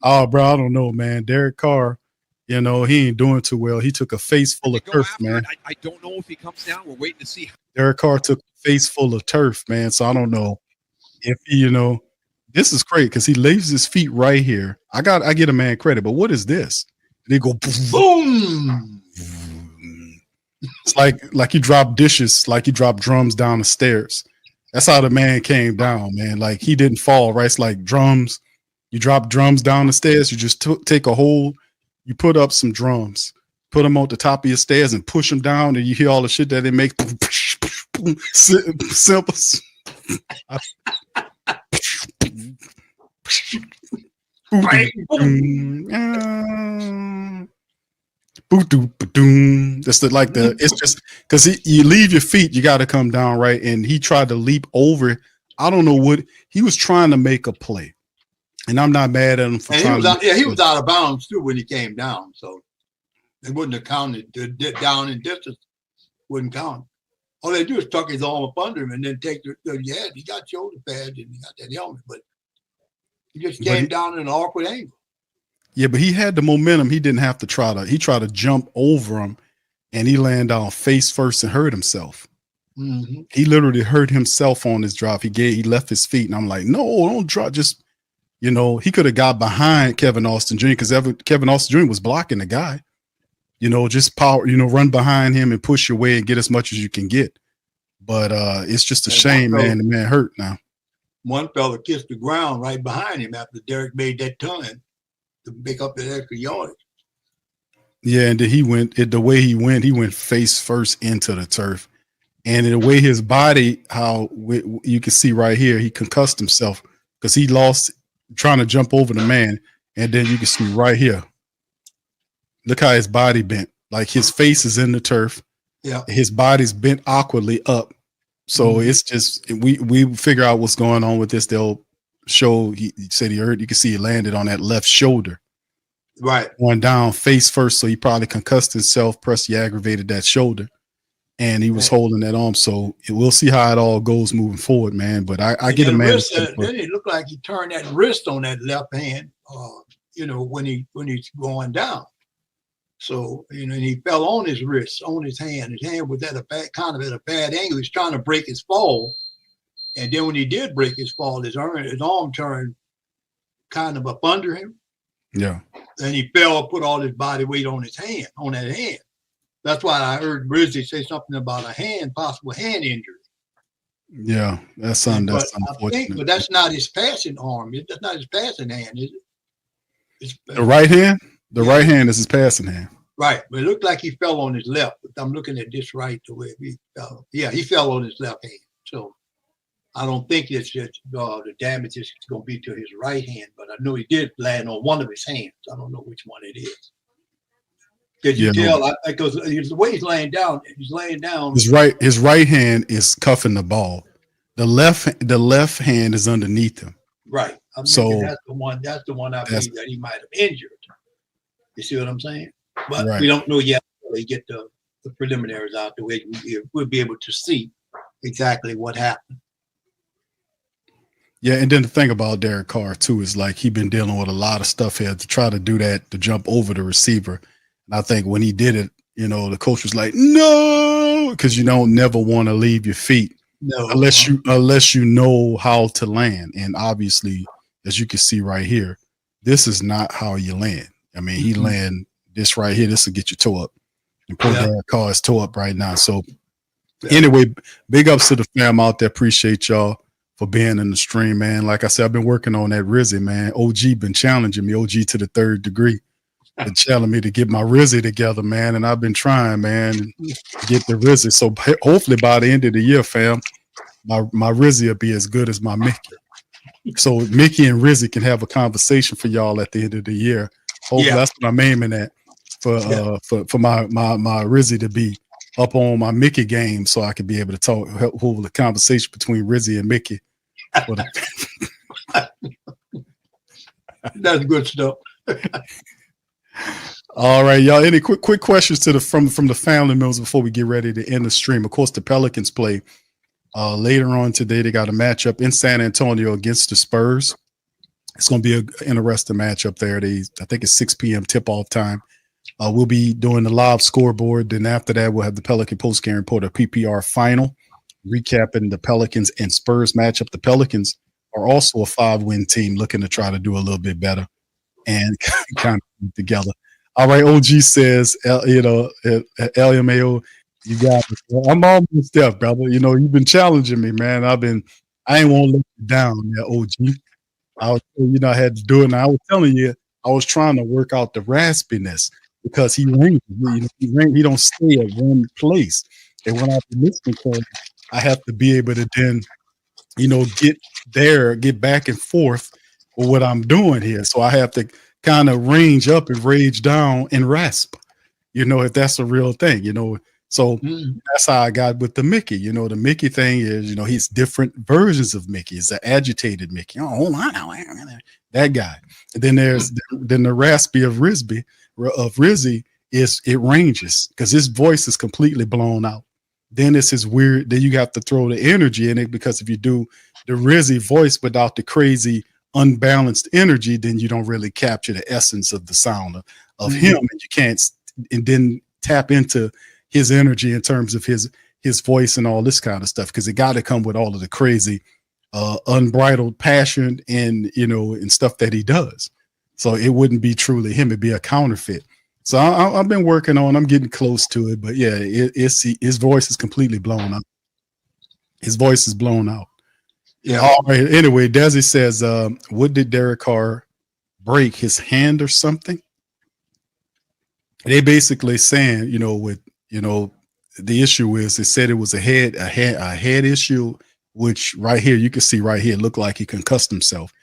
Oh, bro, I don't know, man. Derek Carr, he ain't doing too well. He took a face full of turf, man. I don't know if he comes down. We're waiting to see. Derek Carr took a face full of turf, man. So I don't know if this is great because he lays his feet right here. I get a man credit, but what is this? And they go boom. It's like you drop dishes, like you drop drums down the stairs. That's how the man came down, man. Like he didn't fall, right? It's like drums. You drop drums down the stairs. You just take a hold. You put up some drums, put them on the top of your stairs and push them down, and you hear all the shit that they make. Simple. It's just because you leave your feet, you got to come down, right? And he tried to leap over. I don't know what he was trying to make a play, and I'm not mad at him for trying. He was out of bounds too when he came down, so they wouldn't have counted. The down in distance wouldn't count. All they do is tuck his arm up under him and then take he got shoulder pads and he got that helmet, but he just came down in an awkward angle. Yeah, but he had the momentum. He didn't have to he tried to jump over him, and he landed down face first and hurt himself. Mm-hmm. He literally hurt himself on his drop. He left his feet, and I'm like, no, don't drop. Just, he could have got behind Kevin Austin Jr. because Kevin Austin Jr. was blocking the guy. Just power, run behind him and push your way and get as much as you can get. But it's just a shame, man. The man hurt now. One fella kissed the ground right behind him after Derek made that turn to pick up that extra yardage. Yeah, and then he went face first into the turf. And the way his body, how you can see right here, he concussed himself because he lost trying to jump over the man. And then you can see right here, look how his body bent. Like his face is in the turf. Yeah. His body's bent awkwardly up. So it's just, we figure out what's going on with this. They'll show, he said he hurt. You can see he landed on that left shoulder. Right. Going down face first. So he probably concussed himself, he aggravated that shoulder. And he was holding that arm. So we'll see how it all goes moving forward, man. But I get a man. Then it looked like he turned that wrist on that left hand, when he's going down. So, and he fell on his wrist, on his hand. His hand was at a bad angle. He's trying to break his fall. And then when he did break his fall, his arm turned kind of up under him. Yeah. And he fell, put all his body weight on that hand. That's why I heard Brizzy say something about a possible hand injury. Yeah, that's unfortunate. But that's not his passing arm. That's not his passing hand, is it? The right hand? The right hand is his passing hand. Right, but it looked like he fell on his left. But I'm looking at this right the way he fell. Yeah, he fell on his left hand. So I don't think it's just the damage is going to be to his right hand, but I know he did land on one of his hands. I don't know which one it is. Did you tell? Because the way he's laying down. His right hand is cuffing the ball. The left hand is underneath him. Right. I'm So thinking that's the one. That's the one I that's- believe that he might have injured. You see what I'm saying? But Right. we don't know yet. They get the preliminaries out the way. We'll be able to see exactly what happened. Yeah, and then the thing about Derek Carr too is like he been dealing with a lot of stuff here to try to do that, to jump over the receiver. And I think when he did it, you know, the coach was like, no, because you don't never want to leave your feet No, unless you know how to land. And obviously, as you can see right here, this is not how you land. I mean, he land this right here. This will get your toe up. And poor Derek Carr is toe up right now. So anyway, big ups to the fam out there. Appreciate y'all for being in the stream, man. Like I said, I've been working on that Rizzy, man. OG been challenging me, OG to the third degree. Been telling me to get my Rizzy together, man. And I've been trying, man, to get the Rizzy. So hopefully by the end of the year, fam, my Rizzy will be as good as my Mickey. So Mickey and Rizzy can have a conversation for y'all at the end of the year. Hopefully that's what I'm aiming at for my Rizzy to be up on my Mickey game, so I could be able to hold the conversation between Rizzy and Mickey. That's good stuff. All right, y'all. Any quick questions to from the family members before we get ready to end the stream? Of course, the Pelicans play later on today. They got a matchup in San Antonio against the Spurs. It's going to be an interesting matchup there. I think it's 6 p.m. tip-off time. We'll be doing the live scoreboard. Then after that, we'll have the Pelican post-game report, a PPR final, recapping the Pelicans and Spurs matchup. The Pelicans are also a 5-win team looking to try to do a little bit better and kind of put together. All right, OG says, LMAO, you got it. I'm almost there, brother. You know, you've been challenging me, man. I ain't want to let you down, OG. I had to do it. And I was telling you, I was trying to work out the raspiness because he ranges. He don't stay at one place. And when I be listening to him, I have to be able to then, get back and forth with what I'm doing here. So I have to kind of range up and rage down and rasp, if that's a real thing, So that's how I got with the Mickey. The Mickey thing is, he's different versions of Mickey. It's an agitated Mickey. Oh, hold on, that guy. And then there's the raspy of Rizzy is it ranges because his voice is completely blown out. Then it's his weird. Then you have to throw the energy in it because if you do the Rizzy voice without the crazy unbalanced energy, then you don't really capture the essence of the sound of him, and you can't. And then tap into his energy in terms of his voice and all this kind of stuff, because it got to come with all of the crazy unbridled passion and and stuff that he does. So it wouldn't be truly him, it'd be a counterfeit. So I've been working on, I'm getting close to it, but yeah, his voice is completely blown up. His voice is blown out. Yeah. All right. Anyway, Desi says, what did Derek Carr break, his hand or something? They basically saying, the issue is, they said it was a head issue, which right here, you can see right here, looked like he concussed himself.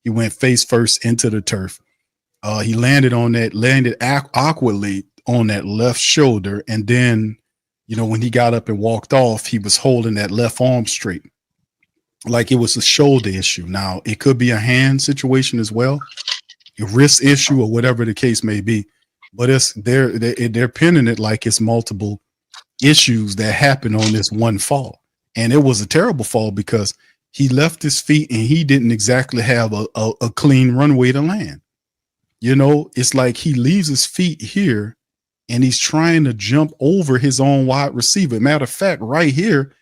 He went face first into the turf. He landed awkwardly on that left shoulder. And then, when he got up and walked off, he was holding that left arm straight, like it was a shoulder issue. Now, it could be a hand situation as well, a wrist issue or whatever the case may be. But they're pinning it like it's multiple issues that happened on this one fall. And it was a terrible fall because he left his feet and he didn't exactly have a clean runway to land. It's like he leaves his feet here and he's trying to jump over his own wide receiver. Matter of fact, right here,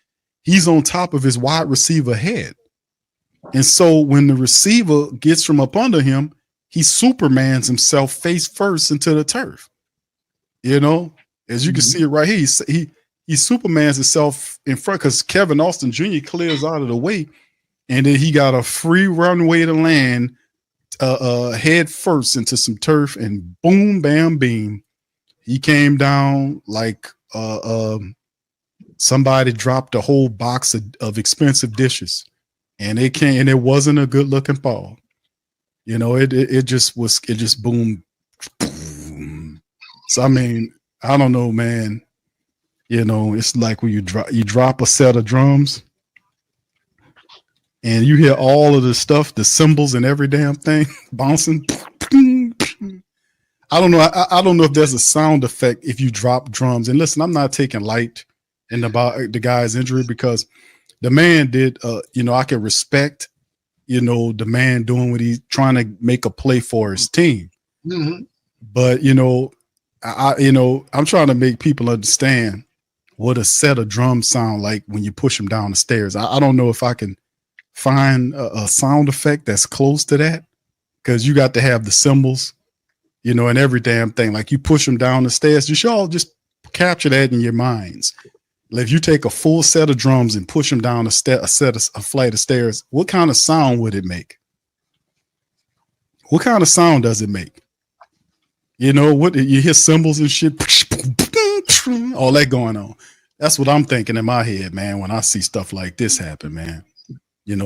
he's on top of his wide receiver head. And so when the receiver gets from up under him, he Supermans himself face first into the turf. As you can see it right here, he Supermans himself in front because Kevin Austin Jr. clears out of the way, and then he got a free runway to land head first into some turf, and boom, bam, beam. He came down like somebody dropped a whole box of expensive dishes, and it wasn't a good looking fall. It just boomed. So I mean, I don't know, man. It's like when you drop a set of drums and you hear all of the stuff, the cymbals and every damn thing bouncing. I don't know. I don't know if there's a sound effect if you drop drums. And listen, I'm not taking light about the guy's injury because the man did. I can respect, the man doing what he's trying to make a play for his team. Mm-hmm. But I'm trying to make people understand what a set of drums sound like when you push them down the stairs. I don't know if I can find a sound effect that's close to that, because you got to have the cymbals, and every damn thing. Like you push them down the stairs, you should all just capture that in your minds. If you take a full set of drums and push them down a flight of stairs, what kind of sound would it make? What kind of sound does it make? What you hear cymbals and shit, all that going on. That's what I'm thinking in my head, man, when I see stuff like this happen, man.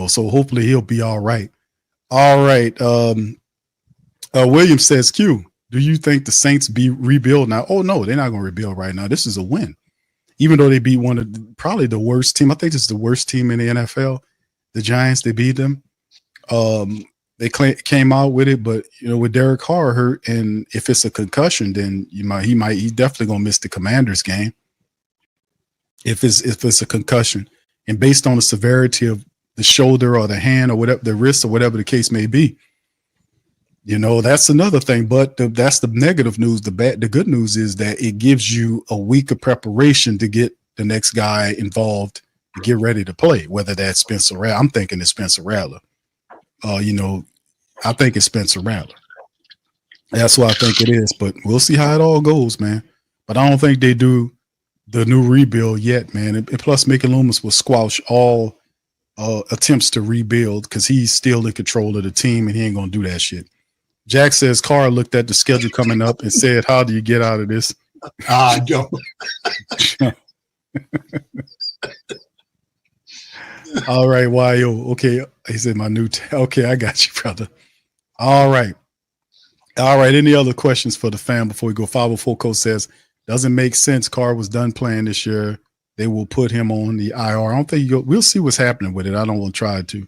So hopefully he'll be all right. All right. William says, Q, do you think the Saints rebuild now? Oh, no, they're not going to rebuild right now. This is a win. Even though they beat one of probably the worst team. I think this is the worst team in the NFL. The Giants, they beat them. They came out with it, but with Derek Carr hurt, and if it's a concussion, then he's definitely gonna miss the Commanders game. If it's a concussion, and based on the severity of the shoulder or the hand or whatever, the wrist or whatever the case may be, that's another thing. But that's the negative news. The good news is that it gives you a week of preparation to get the next guy involved to get ready to play. Whether that's Spencer Rattler, I'm thinking it's Spencer Rattler. I think it's Spencer Rattler. That's what I think it is, but we'll see how it all goes, man. But I don't think they do the new rebuild yet, man. And plus, Mickey Loomis will squash all attempts to rebuild because he's still in control of the team and he ain't going to do that shit. Jack says Carr looked at the schedule coming up and said, how do you get out of this? I don't. All right, YO. Okay. He said my new okay, I got you, brother. All right. Any other questions for the fan before we go? 504 Coach says, doesn't make sense. Carr was done playing this year. They will put him on the IR. I don't think we'll see what's happening with it. I don't want to try to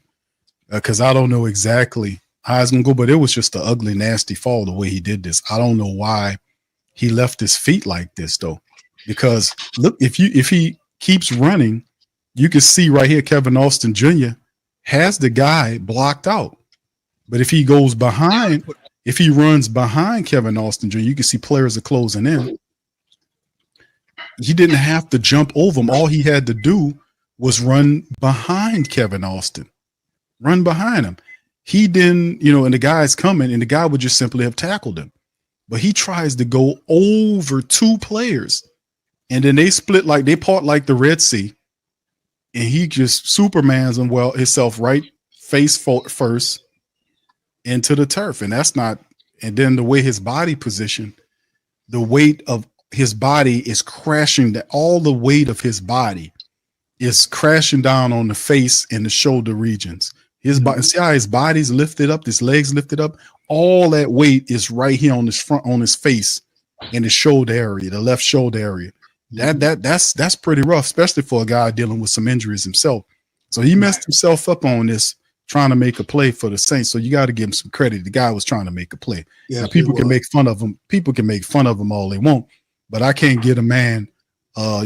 because I don't know exactly how it's going to go, but it was just an ugly, nasty fall the way he did this. I don't know why he left his feet like this, though, because look, if he keeps running, you can see right here, Kevin Austin Jr. has the guy blocked out. But if he goes behind, if he runs behind Kevin Austin Jr., you can see players are closing in. He didn't have to jump over him. All he had to do was run behind Kevin Austin. Run behind him. He didn't, and the guy's coming, and the guy would just simply have tackled him. But he tries to go over two players. And then they split they part like the Red Sea. And he just Supermans himself right face first into the turf. And that's not, and then the way his body position, the weight of his body is crashing, all the weight of his body is crashing down on the face and the shoulder regions. His body, see how his body's lifted up, his legs lifted up, all that weight is right here on his front, on his face and the shoulder area, the left shoulder area. That's pretty rough, especially for a guy dealing with some injuries himself. So he messed himself up on this, trying to make a play for the Saints. So you got to give him some credit. The guy was trying to make a play. Yes, now, people can make fun of him. People can make fun of him all they want, but I can't get a man, I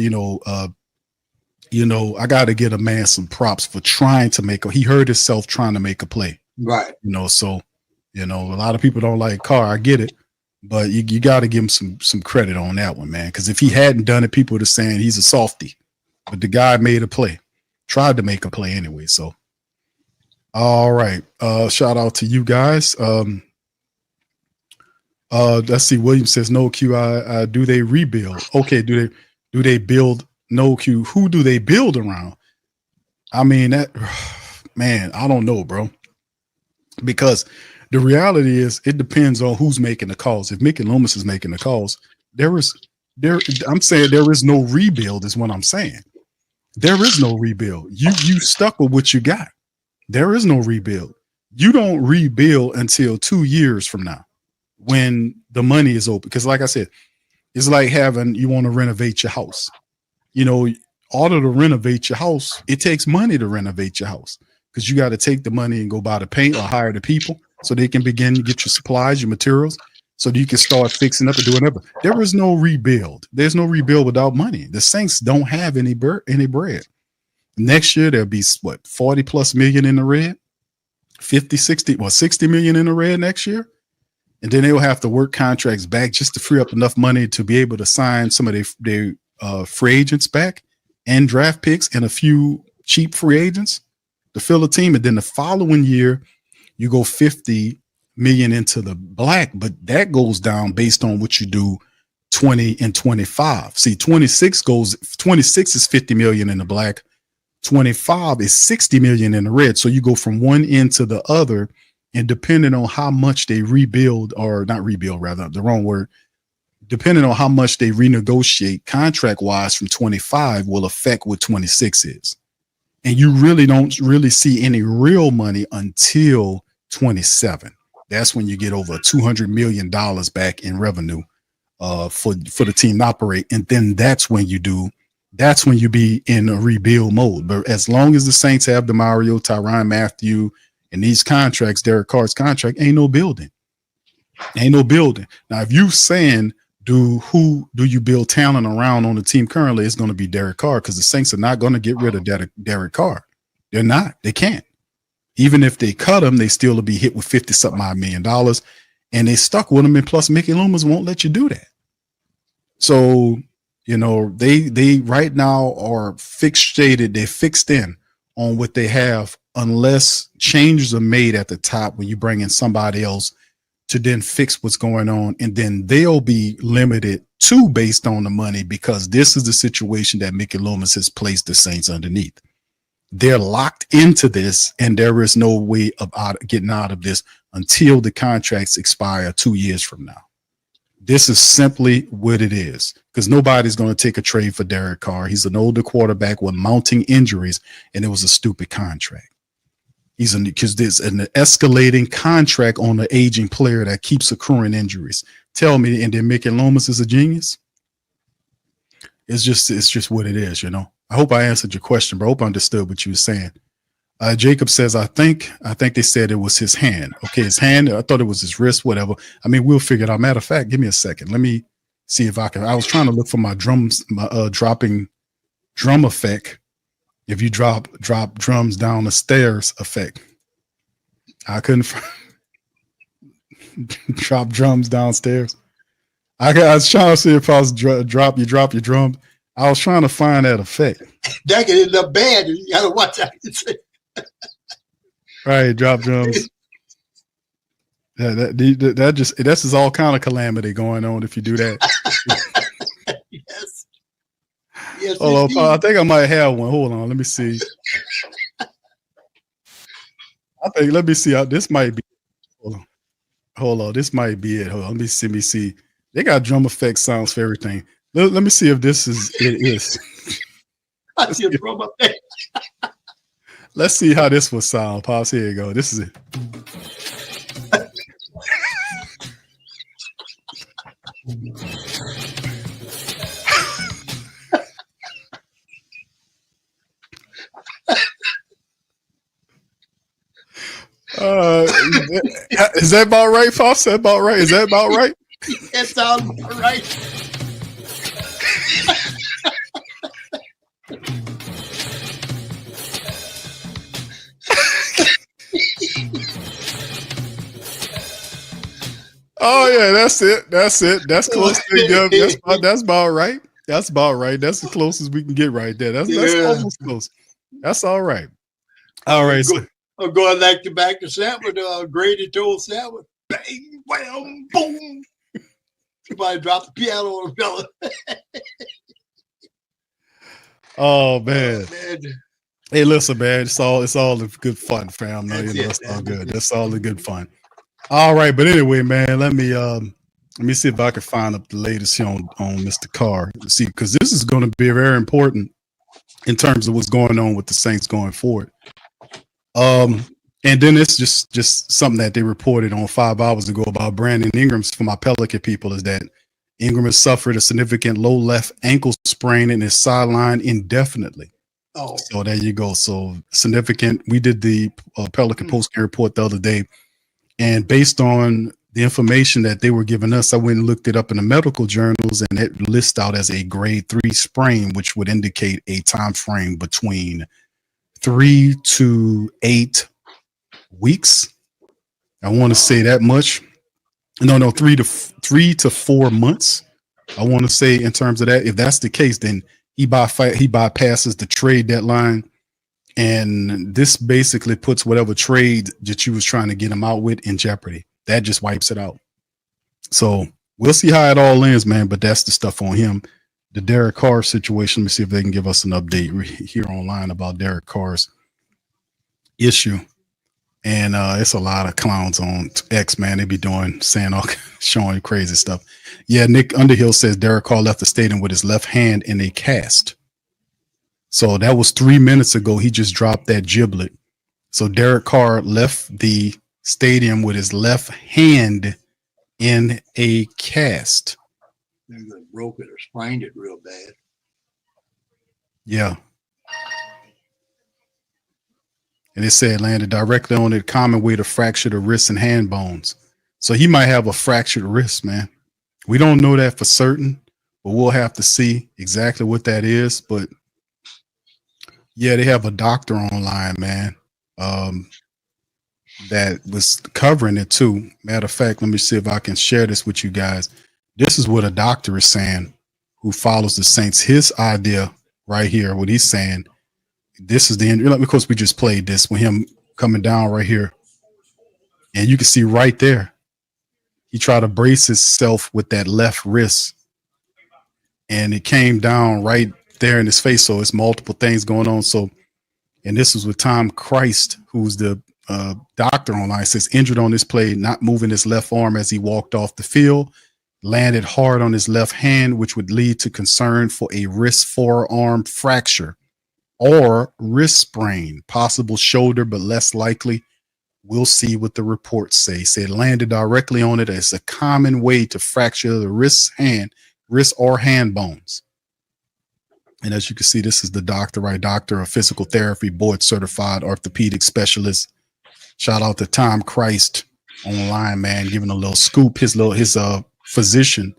got to get a man some props for trying to he hurt himself trying to make a play. Right. So a lot of people don't like Carr. I get it. But you got to give him some credit on that one, man. Because if he hadn't done it, people would have saying he's a softie. But the guy made a play, tried to make a play anyway. So, all right. Shout out to you guys. Let's see. William says no Q. Do they rebuild? Okay. Do they build? No Q. Who do they build around? I mean man. I don't know, bro. Because the reality is, it depends on who's making the calls. If Mickey Loomis is making the calls, I'm saying there is no rebuild, is what I'm saying. There is no rebuild. You stuck with what you got. There is no rebuild. You don't rebuild until 2 years from now, when the money is open. Because, like I said, it's like you want to renovate your house. In order to renovate your house, it takes money to renovate your house. because you got to take the money and go buy the paint or hire the people so they can begin to get your supplies, your materials, so that you can start fixing up and doing whatever. There is no rebuild. There's no rebuild without money. The Saints don't have any bread. Next year, there'll be what, 40 plus million in the red, 50, 60, well, 60 million in the red next year. And then they'll have to work contracts back just to free up enough money to be able to sign some of their free agents back and draft picks and a few cheap free agents to fill a team. And then the following year, you go 50 million into the black, but that goes down based on what you do 20 and 25. See, 26 is 50 million in the black. 25 is 60 million in the red. So you go from one end to the other, and depending on how much they rebuild, or not rebuild, rather, the wrong word, depending on how much they renegotiate contract wise from 25 will affect what 26 is. And you really don't really see any real money until 27. That's when you get over $200 million back in revenue for the team to operate. And then that's when you be in a rebuild mode. But as long as the Saints have DeMario, Tyrann Mathieu, and these contracts, Derek Carr's contract, ain't no building. Now, if you saying, who do you build talent around on the team currently, it's going to be Derek Carr, because the Saints are not going to get rid of Derek Carr. They're not. They can't. Even if they cut him, they still will be hit with $50-something odd million, and they stuck with him. And plus, Mickey Loomis won't let you do that. So, they right now are fixated. They're fixed in on what they have, unless changes are made at the top when you bring in somebody else to then fix what's going on. And then they'll be limited too based on the money, because this is the situation that Mickey Loomis has placed the Saints underneath. They're locked into this, and there is no way of getting out of this until the contracts expire 2 years from now. This is simply what it is, because nobody's going to take a trade for Derek Carr. He's an older quarterback with mounting injuries, and it was a stupid contract. Because there's an escalating contract on an aging player that keeps accruing injuries. Tell me, and then Mickey Loomis is a genius? It's just what it is, I hope I answered your question, bro. I hope I understood what you were saying. Jacob says, I think they said it was his hand. Okay, his hand. I thought it was his wrist, whatever. I mean, we'll figure it out. Matter of fact, give me a second. Let me see if I can. I was trying to look for my drums, my dropping drum effect. If you drop drums down the stairs effect. I couldn't drop drums downstairs. I was trying to see if I was drop your drums. I was trying to find that effect. That could end up bad. You gotta watch out. Right, drop drums. That's just all kind of calamity going on if you do that. Yes. Yes. Hold on, I think I might have one. Hold on, let me see. Let me see. This might be. Hold on. This might be it. Hold on. Let me see. They got drum effect sounds for everything. Let me see if this is it is. I see a drum effect. Let's see how this will sound. Pause. Here you go. This is it. Is that about right, Foss? Is that about right? Is that about right? That sounds right. Oh yeah, that's it. That's close to good. That's about right. That's about right. That's the closest we can get right there. That's almost close. That's all right. All right. I'm going back to sample, Grady told sample. Bang, wham, boom. Somebody dropped the piano on the fella. Oh man. Hey, listen, man. It's all the good fun, fam. No, it's all good. That's all the good fun. All right, but anyway, man, let me see if I can find up the latest here on Mr. Carr. See, because this is going to be very important in terms of what's going on with the Saints going forward. And then it's just something that they reported on 5 hours ago about Brandon Ingram for my Pelican people, is that Ingram has suffered a significant low left ankle sprain and is sidelined indefinitely. Oh, So there you go. So significant. We did the Pelican post game report the other day, and based on the information that they were giving us, I went and looked it up in the medical journals, and it lists out as a grade 3 sprain, which would indicate a time frame between 3 to 8 weeks. I want to say that much. No, 3 to 4 months. I want to say in terms of that. If that's the case, then he bypasses the trade deadline, and this basically puts whatever trade that you was trying to get him out with in jeopardy. That just wipes it out. So we'll see how it all ends, man. But that's the stuff on him. The Derek Carr situation. Let me see if they can give us an update here online about Derek Carr's issue. And it's a lot of clowns on X, man. They be showing crazy stuff. Yeah, Nick Underhill says Derek Carr left the stadium with his left hand in a cast. So that was 3 minutes ago. He just dropped that giblet. So Derek Carr left the stadium with his left hand in a cast. They broke it or sprained it real bad. Yeah. And it said landed directly on it, common way to fracture the wrist and hand bones. So he might have a fractured wrist, man. We don't know that for certain, but we'll have to see exactly what that is. But yeah, they have a doctor online, man, that was covering it too. Matter of fact, let me see if I can share this with you guys. This is what a doctor is saying who follows the Saints. His idea right here, what he's saying. This is the end, because we just played this with him coming down right here. And you can see right there, he tried to brace himself with that left wrist. And it came down right there in his face. So it's multiple things going on. So, and this was with Tom Christ, who's the doctor online. It says injured on this play, not moving his left arm as he walked off the field, landed hard on his left hand, which would lead to concern for a wrist forearm fracture or wrist sprain, possible shoulder, but less likely. We'll see what the reports say. Said landed directly on it as a common way to fracture the wrist or hand bones. And as you can see, this is the doctor, right? Doctor of physical therapy, board certified orthopedic specialist. Shout out to Tom Christ online, man, giving a little scoop, his physician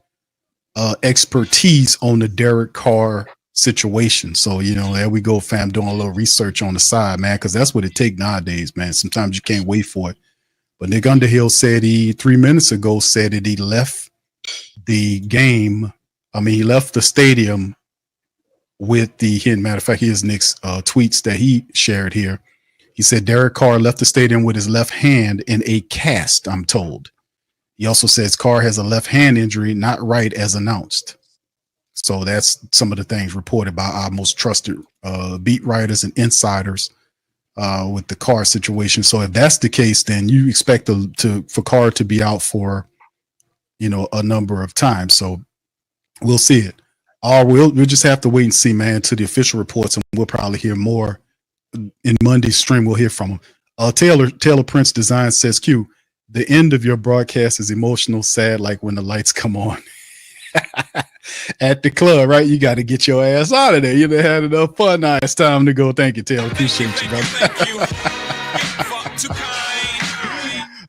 expertise on the Derek Carr situation. So, there we go, fam, doing a little research on the side, man, because that's what it takes nowadays, man. Sometimes you can't wait for it. But Nick Underhill said 3 minutes ago said that he left the game. He left the stadium with matter of fact, here's Nick's tweets that he shared here. He said Derek Carr left the stadium with his left hand in a cast, I'm told. He also says Carr has a left hand injury, not right as announced. So that's some of the things reported by our most trusted beat writers and insiders with the Carr situation. So if that's the case, then you expect for Carr to be out for, a number of times. So we'll see it. We'll just have to wait and see, man, to the official reports, and we'll probably hear more in Monday's stream. We'll hear from him. Taylor Prince Design says, Q, the end of your broadcast is emotional, sad, like when the lights come on. At the club, right? You got to get your ass out of there. You done had enough fun. Now it's time to go. Thank you, Taylor. Appreciate you, brother.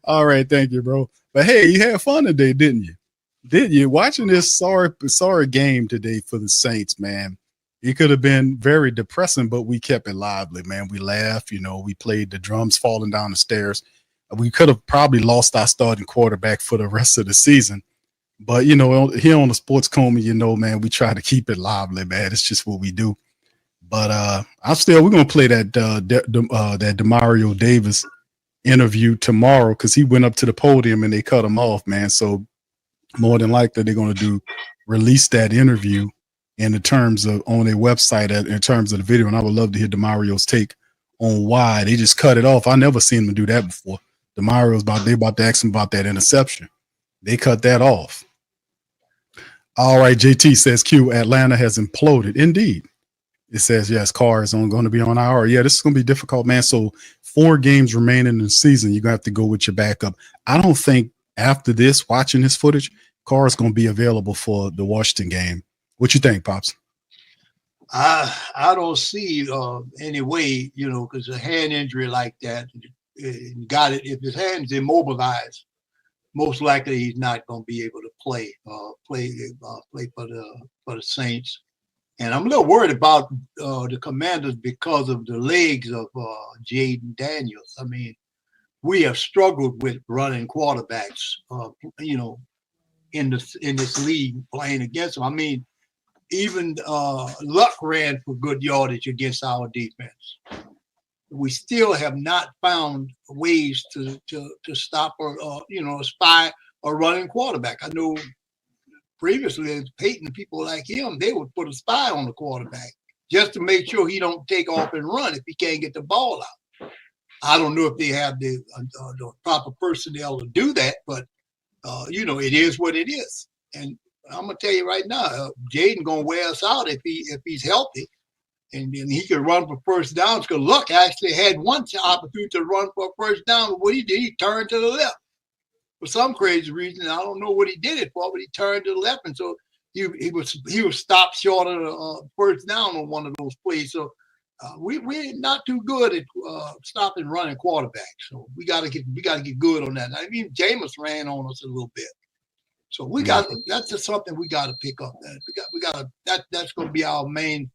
All right, thank you, bro. But hey, you had fun today, didn't you? Didn't you? Watching this sorry game today for the Saints, man. It could have been very depressing, but we kept it lively, man. We laughed, we played the drums falling down the stairs. We could have probably lost our starting quarterback for the rest of the season. But, here on the Sports Coma, man, we try to keep it lively, man. It's just what we do. But we're going to play that Demario Davis interview tomorrow because he went up to the podium and they cut him off, man. So more than likely they're going to release that interview in the terms of on their website in terms of the video. And I would love to hear Demario's take on why they just cut it off. I never seen them do that before. Demario's about to ask him about that interception. They cut that off. All right, JT says Q, Atlanta has imploded. Indeed. It says, yes, Carr is going to be on IR. Yeah, this is going to be difficult, man. So 4 games remaining in the season, you're going to have to go with your backup. I don't think after this, watching this footage, Carr is going to be available for the Washington game. What you think, Pops? I don't see any way, because a hand injury like that, got it. If his hand's immobilized, most likely he's not going to be able to play for the Saints. And I'm a little worried about the Commanders because of the legs of Jaden Daniels. I mean, we have struggled with running quarterbacks, in this league playing against them. I mean, even Luck ran for good yardage against our defense. We still have not found ways to stop or spy a running quarterback. I know previously Peyton, people like him, they would put a spy on the quarterback just to make sure he don't take off and run if he can't get the ball out. I don't know if they have the proper personnel to do that, but it is what it is. And I'm gonna tell you right now, Jaden gonna wear us out if he's healthy, and then he could run for first downs. Because Luck actually had one opportunity to run for a first down. What he did, he turned to the left for some crazy reason. I don't know what he did it for, but he turned to the left, and so he was stopped short of the first down on one of those plays. So we're not too good at stopping running quarterbacks. So we gotta get good on that. I mean, Jameis ran on us a little bit. So we got that's just something we got to pick up. That's going to be our main.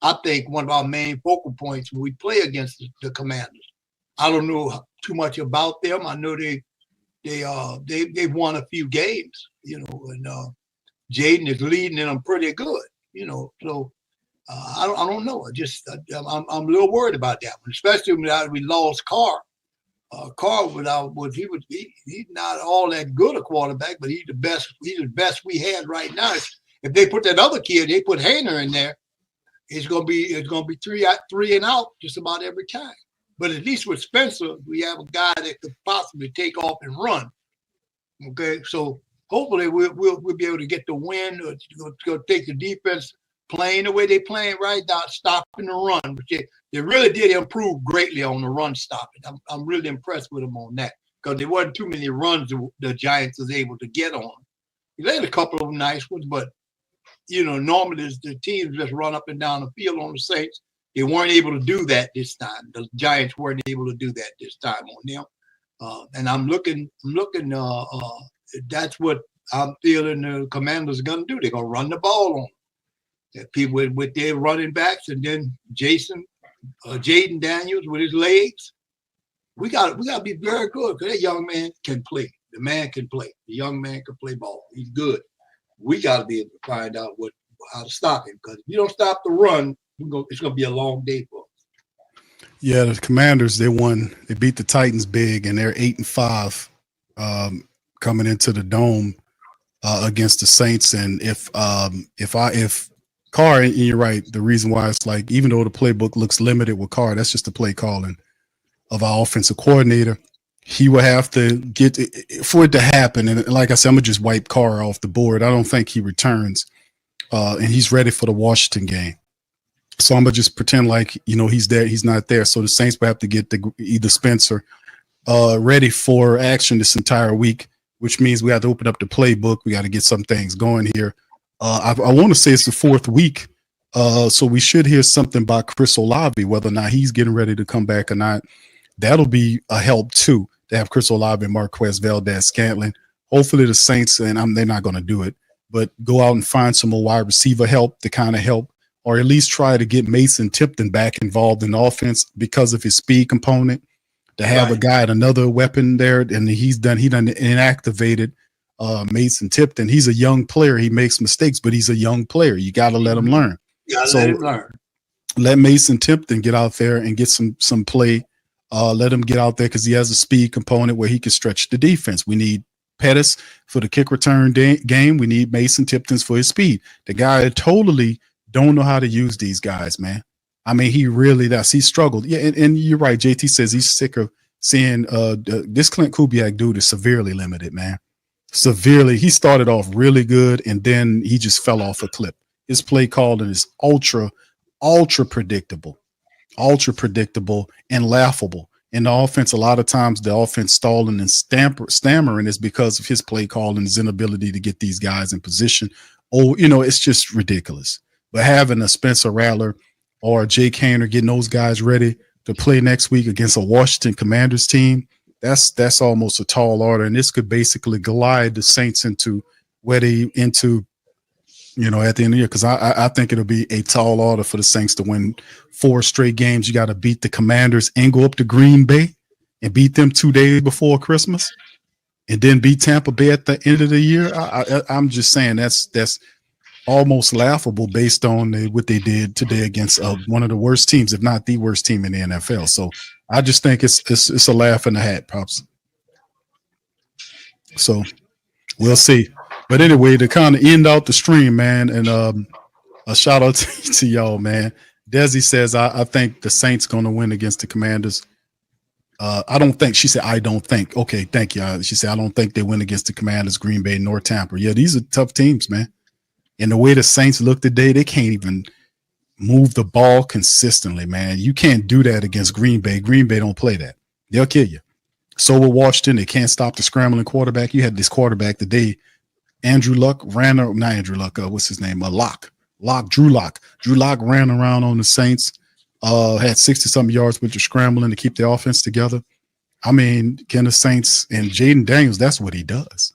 I think one of our main focal points when we play against the Commanders. I don't know too much about them. I know they've won a few games, and Jaden is leading them pretty good, So I don't know. I'm a little worried about that one, especially when we lost Carr. Carr he's not all that good a quarterback, but he's the best. He's the best we had right now. If they put that other kid, they put Haener in there, it's gonna be three and out just about every time. But at least with Spencer, we have a guy that could possibly take off and run. Okay, so hopefully we'll be able to get the win. Go take the defense playing the way they're playing right now, stopping the run. But they really did improve greatly on the run stopping. I'm really impressed with them on that because there wasn't too many runs the Giants was able to get on. They had a couple of nice ones, but normally the teams just run up and down the field on the Saints. They weren't able to do that this time. The Giants weren't able to do that this time on them. And I'm looking. That's what I'm feeling the Commanders are going to do. They're going to run the ball on them. People with their running backs, and then Jaden Daniels with his legs. We got to be very good because that young man can play. The man can play. The young man can play ball. He's good. We got to be able to find out how to stop him because if you don't stop the run, it's going to be a long day for us. Yeah, the Commanders, they won. They beat the Titans big, and they're 8-5 coming into the Dome against the Saints. And if Carr, and you're right, the reason why it's like, even though the playbook looks limited with Carr, that's just the play calling of our offensive coordinator. He will have to get for it to happen. And like I said, I'm going to just wipe Carr off the board. I don't think he returns, and he's ready for the Washington game. So I'm going to just pretend like, he's there. He's not there. So the Saints will have to get either Spencer ready for action this entire week, which means we have to open up the playbook. We got to get some things going here. I want to say it's the fourth week, so we should hear something about Chris Olave, whether or not he's getting ready to come back or not. That'll be a help, too, to have Chris Olave and Marquez Valdez-Scantling. Hopefully the Saints, and they're not going to do it, but go out and find some more wide receiver help to kind of help, or at least try to get Mason Tipton back involved in the offense because of his speed component, to have a guy at another weapon there, and he done inactivated Mason Tipton. He's a young player. He makes mistakes, but he's a young player. You got to let him learn. Let Mason Tipton get out there and get some play. Let him get out there because he has a speed component where he can stretch the defense. We need Pettis for the kick return game. We need Mason Tipton for his speed. The guy totally don't know how to use these guys, man. I mean, he really does. He struggled. Yeah, and you're right. JT says he's sick of seeing this Clint Kubiak dude is severely limited, man. Severely. He started off really good, and then he just fell off a cliff. His play calling is ultra predictable and laughable. In the offense, a lot of times the offense stalling and stammering is because of his play call and his inability to get these guys in position. It's just ridiculous. But having a Spencer Rattler or a Jake Haener, getting those guys ready to play next week against a Washington Commanders team, that's almost a tall order. And this could basically glide the Saints into at the end of the year, because I think it'll be a tall order for the Saints to win 4 straight games. You got to beat the Commanders and go up to Green Bay and beat them 2 days before Christmas, and then beat Tampa Bay at the end of the year. I'm just saying that's almost laughable based on what they did today against one of the worst teams, if not the worst team in the NFL. So I just think it's a laugh in the hat, Pops. So we'll see. But anyway, to kind of end out the stream, man, and a shout out to y'all, man. Desi says, I think the Saints going to win against the Commanders. I don't think. She said, I don't think. Okay, thank you. She said, I don't think they win against the Commanders, Green Bay, nor Tampa. Yeah, these are tough teams, man. And the way the Saints look today, they can't even move the ball consistently, man. You can't do that against Green Bay. Green Bay don't play that. They'll kill you. So will Washington. They can't stop the scrambling quarterback. You had this quarterback today, Drew Lock, what's his name? Drew Lock. Drew Lock ran around on the Saints, had 60-something yards with the scrambling to keep the offense together. I mean, can the Saints and Jaden Daniels, that's what he does.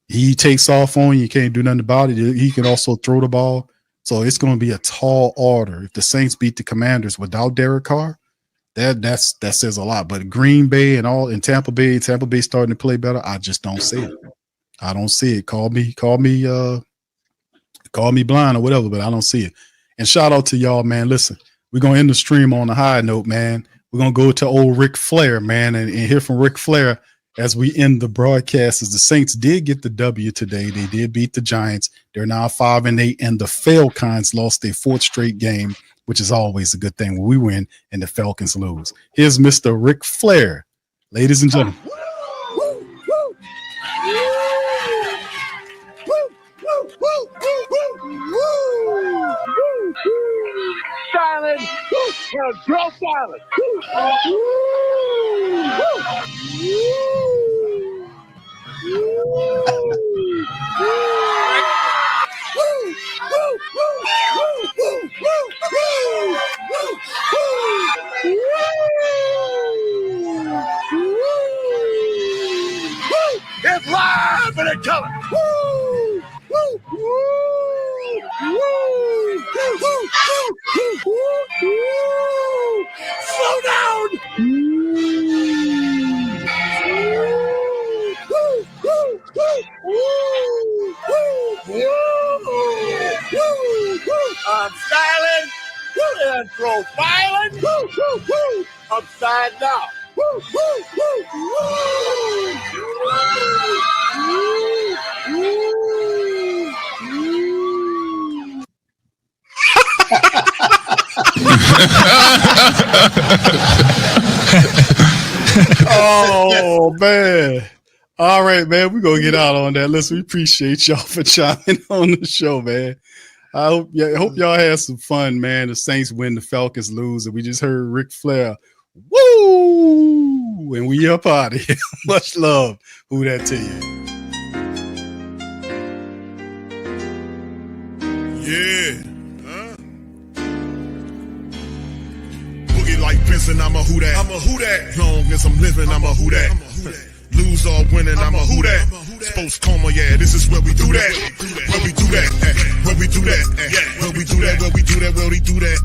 He takes off on you. You can't do nothing about it. He can also throw the ball. So it's going to be a tall order. If the Saints beat the Commanders without Derek Carr, that says a lot. But Green Bay and Tampa Bay starting to play better, I just don't see it. I don't see it. Call me blind or whatever, but I don't see it. And shout out to y'all, man. Listen, we're going to end the stream on a high note, man. We're going to go to old Ric Flair, man, and hear from Ric Flair as we end the broadcast. As the Saints did get the W today. They did beat the Giants. They're now 5-8, and the Falcons lost their 4th straight game, which is always a good thing when we win and the Falcons lose. Here's Mr. Ric Flair, ladies and gentlemen. Silent, draw silent. It's live and it's color. Slow down. I'm styling and profiling. Upside down. Oh man. All right, man. We're gonna get out on that. Listen, we appreciate y'all for chiming on the show, man. I hope y'all had some fun, man. The Saints win, the Falcons lose, and we just heard Ric Flair. Woo! And we up out of here. Much love. Who that to you? Yeah. Boogie like Benson, I'm a who that. I'm a who that. Long as I'm living, I'm a who that. Lose or winning, I'm a who that. Sports coma, yeah, this is where we do that. Where we do that, where we do that, where we do that, where we do that, where we do that.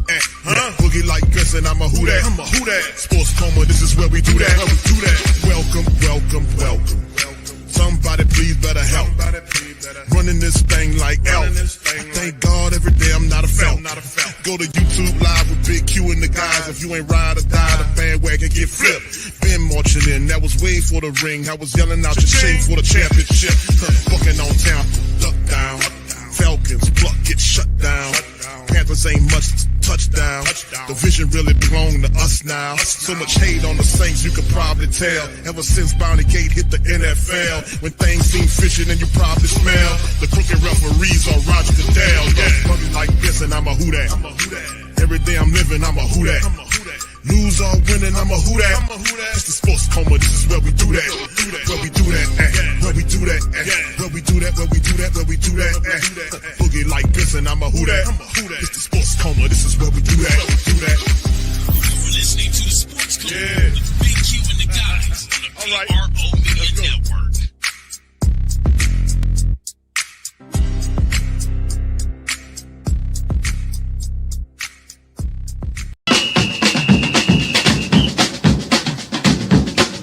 Boogie like Benson, I'm a who that. I'm a who that. Sports coma, this is where we do that. Where we do that. Welcome, welcome, welcome. Somebody please better help. Running this thing like Elf. Thank God every day I'm not a Felp. Go to YouTube Live with Big Q and the guys. If you ain't ride or die, the bandwagon get flipped. Been marching in, that was way for the ring. I was yelling out your shame for the championship. Bucking on town, duck down. Falcons, pluck, get shut down. Panthers ain't much touchdown. The vision really belong to us now. So much hate on the Saints, you could probably tell. Ever since Bounty Gate hit the NFL, when things seem fishy, then you probably smell the crooked referees on Roger Goodell. Yeah, Buggy like this, and I'm a who that. Every day I'm living, I'm a who that. Lose or winning, I'm a who that. It's the sports coma, this is where we do that. Where we do that, where we do that, where we do that, where we do that, where we do that. Boogie like this, and I'm a who that. PRO Media Network.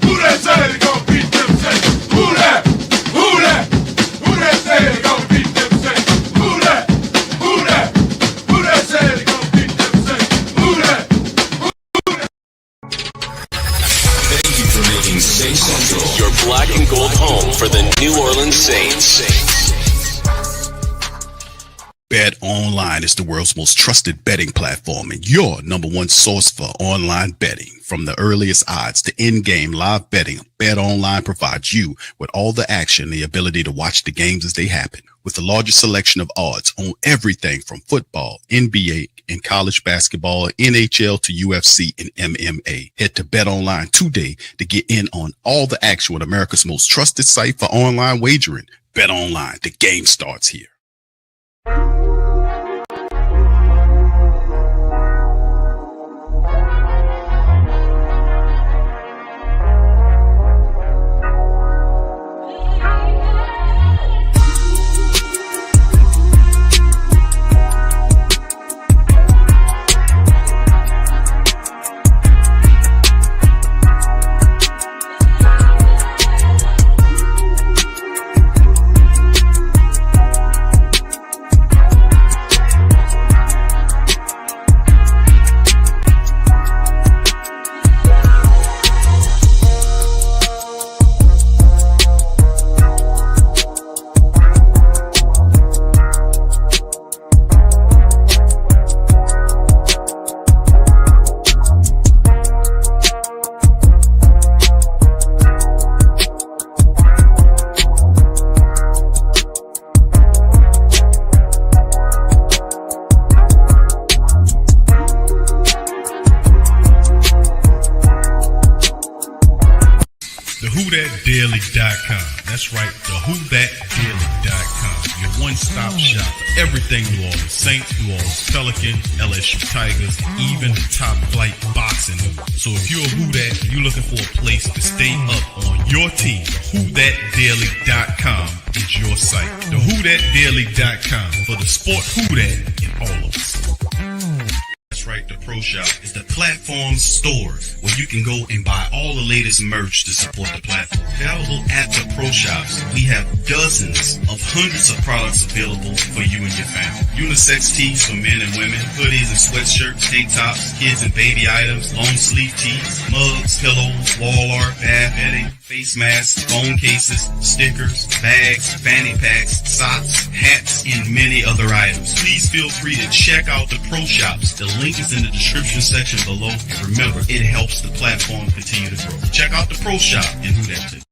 Who that say they gonna beat them Saints? Who that? Who that? Who that say they gonna beat them Saints? Who that? Who that? Who that say they gonna beat them Saints? Who that? Thank you for making Saint Central your black and gold home for the New Orleans Saints. Bet Online is the world's most trusted betting platform and your number one source for online betting. From the earliest odds to in-game live betting, Bet Online provides you with all the action, the ability to watch the games as they happen. With the largest selection of odds on everything from football, NBA, and college basketball, NHL to UFC and MMA. Head to Bet Online today to get in on all the action with America's most trusted site for online wagering. Bet Online, the game starts here. TheWhoThatDaily.com. That's right, TheWhoThatDaily.com. Your one-stop shop for everything New Orleans Saints, New Orleans Pelicans, LSU Tigers, even the top flight boxing news. So if you're a Who That and you're looking for a place to stay up on your team, TheWhoThatDaily.com is your site. TheWhoThatDaily.com for the sport Who That in all of us. That's right, the Pro Shop is the platform store where you can go and buy all the latest merch to support the platform. Available at the Pro Shops, we have dozens of hundreds of products available for you and your family. Unisex tees for men and women, hoodies and sweatshirts, tank tops, kids and baby items, long sleeve tees, mugs, pillows, wall art, bath bedding, face masks, phone cases, stickers, bags, fanny packs, socks, hats, and many other items. Please feel free to check out the Pro Shops. The link is in the description section below. And remember, it helps the platform continue to grow. Check out the Pro Shop and Who That.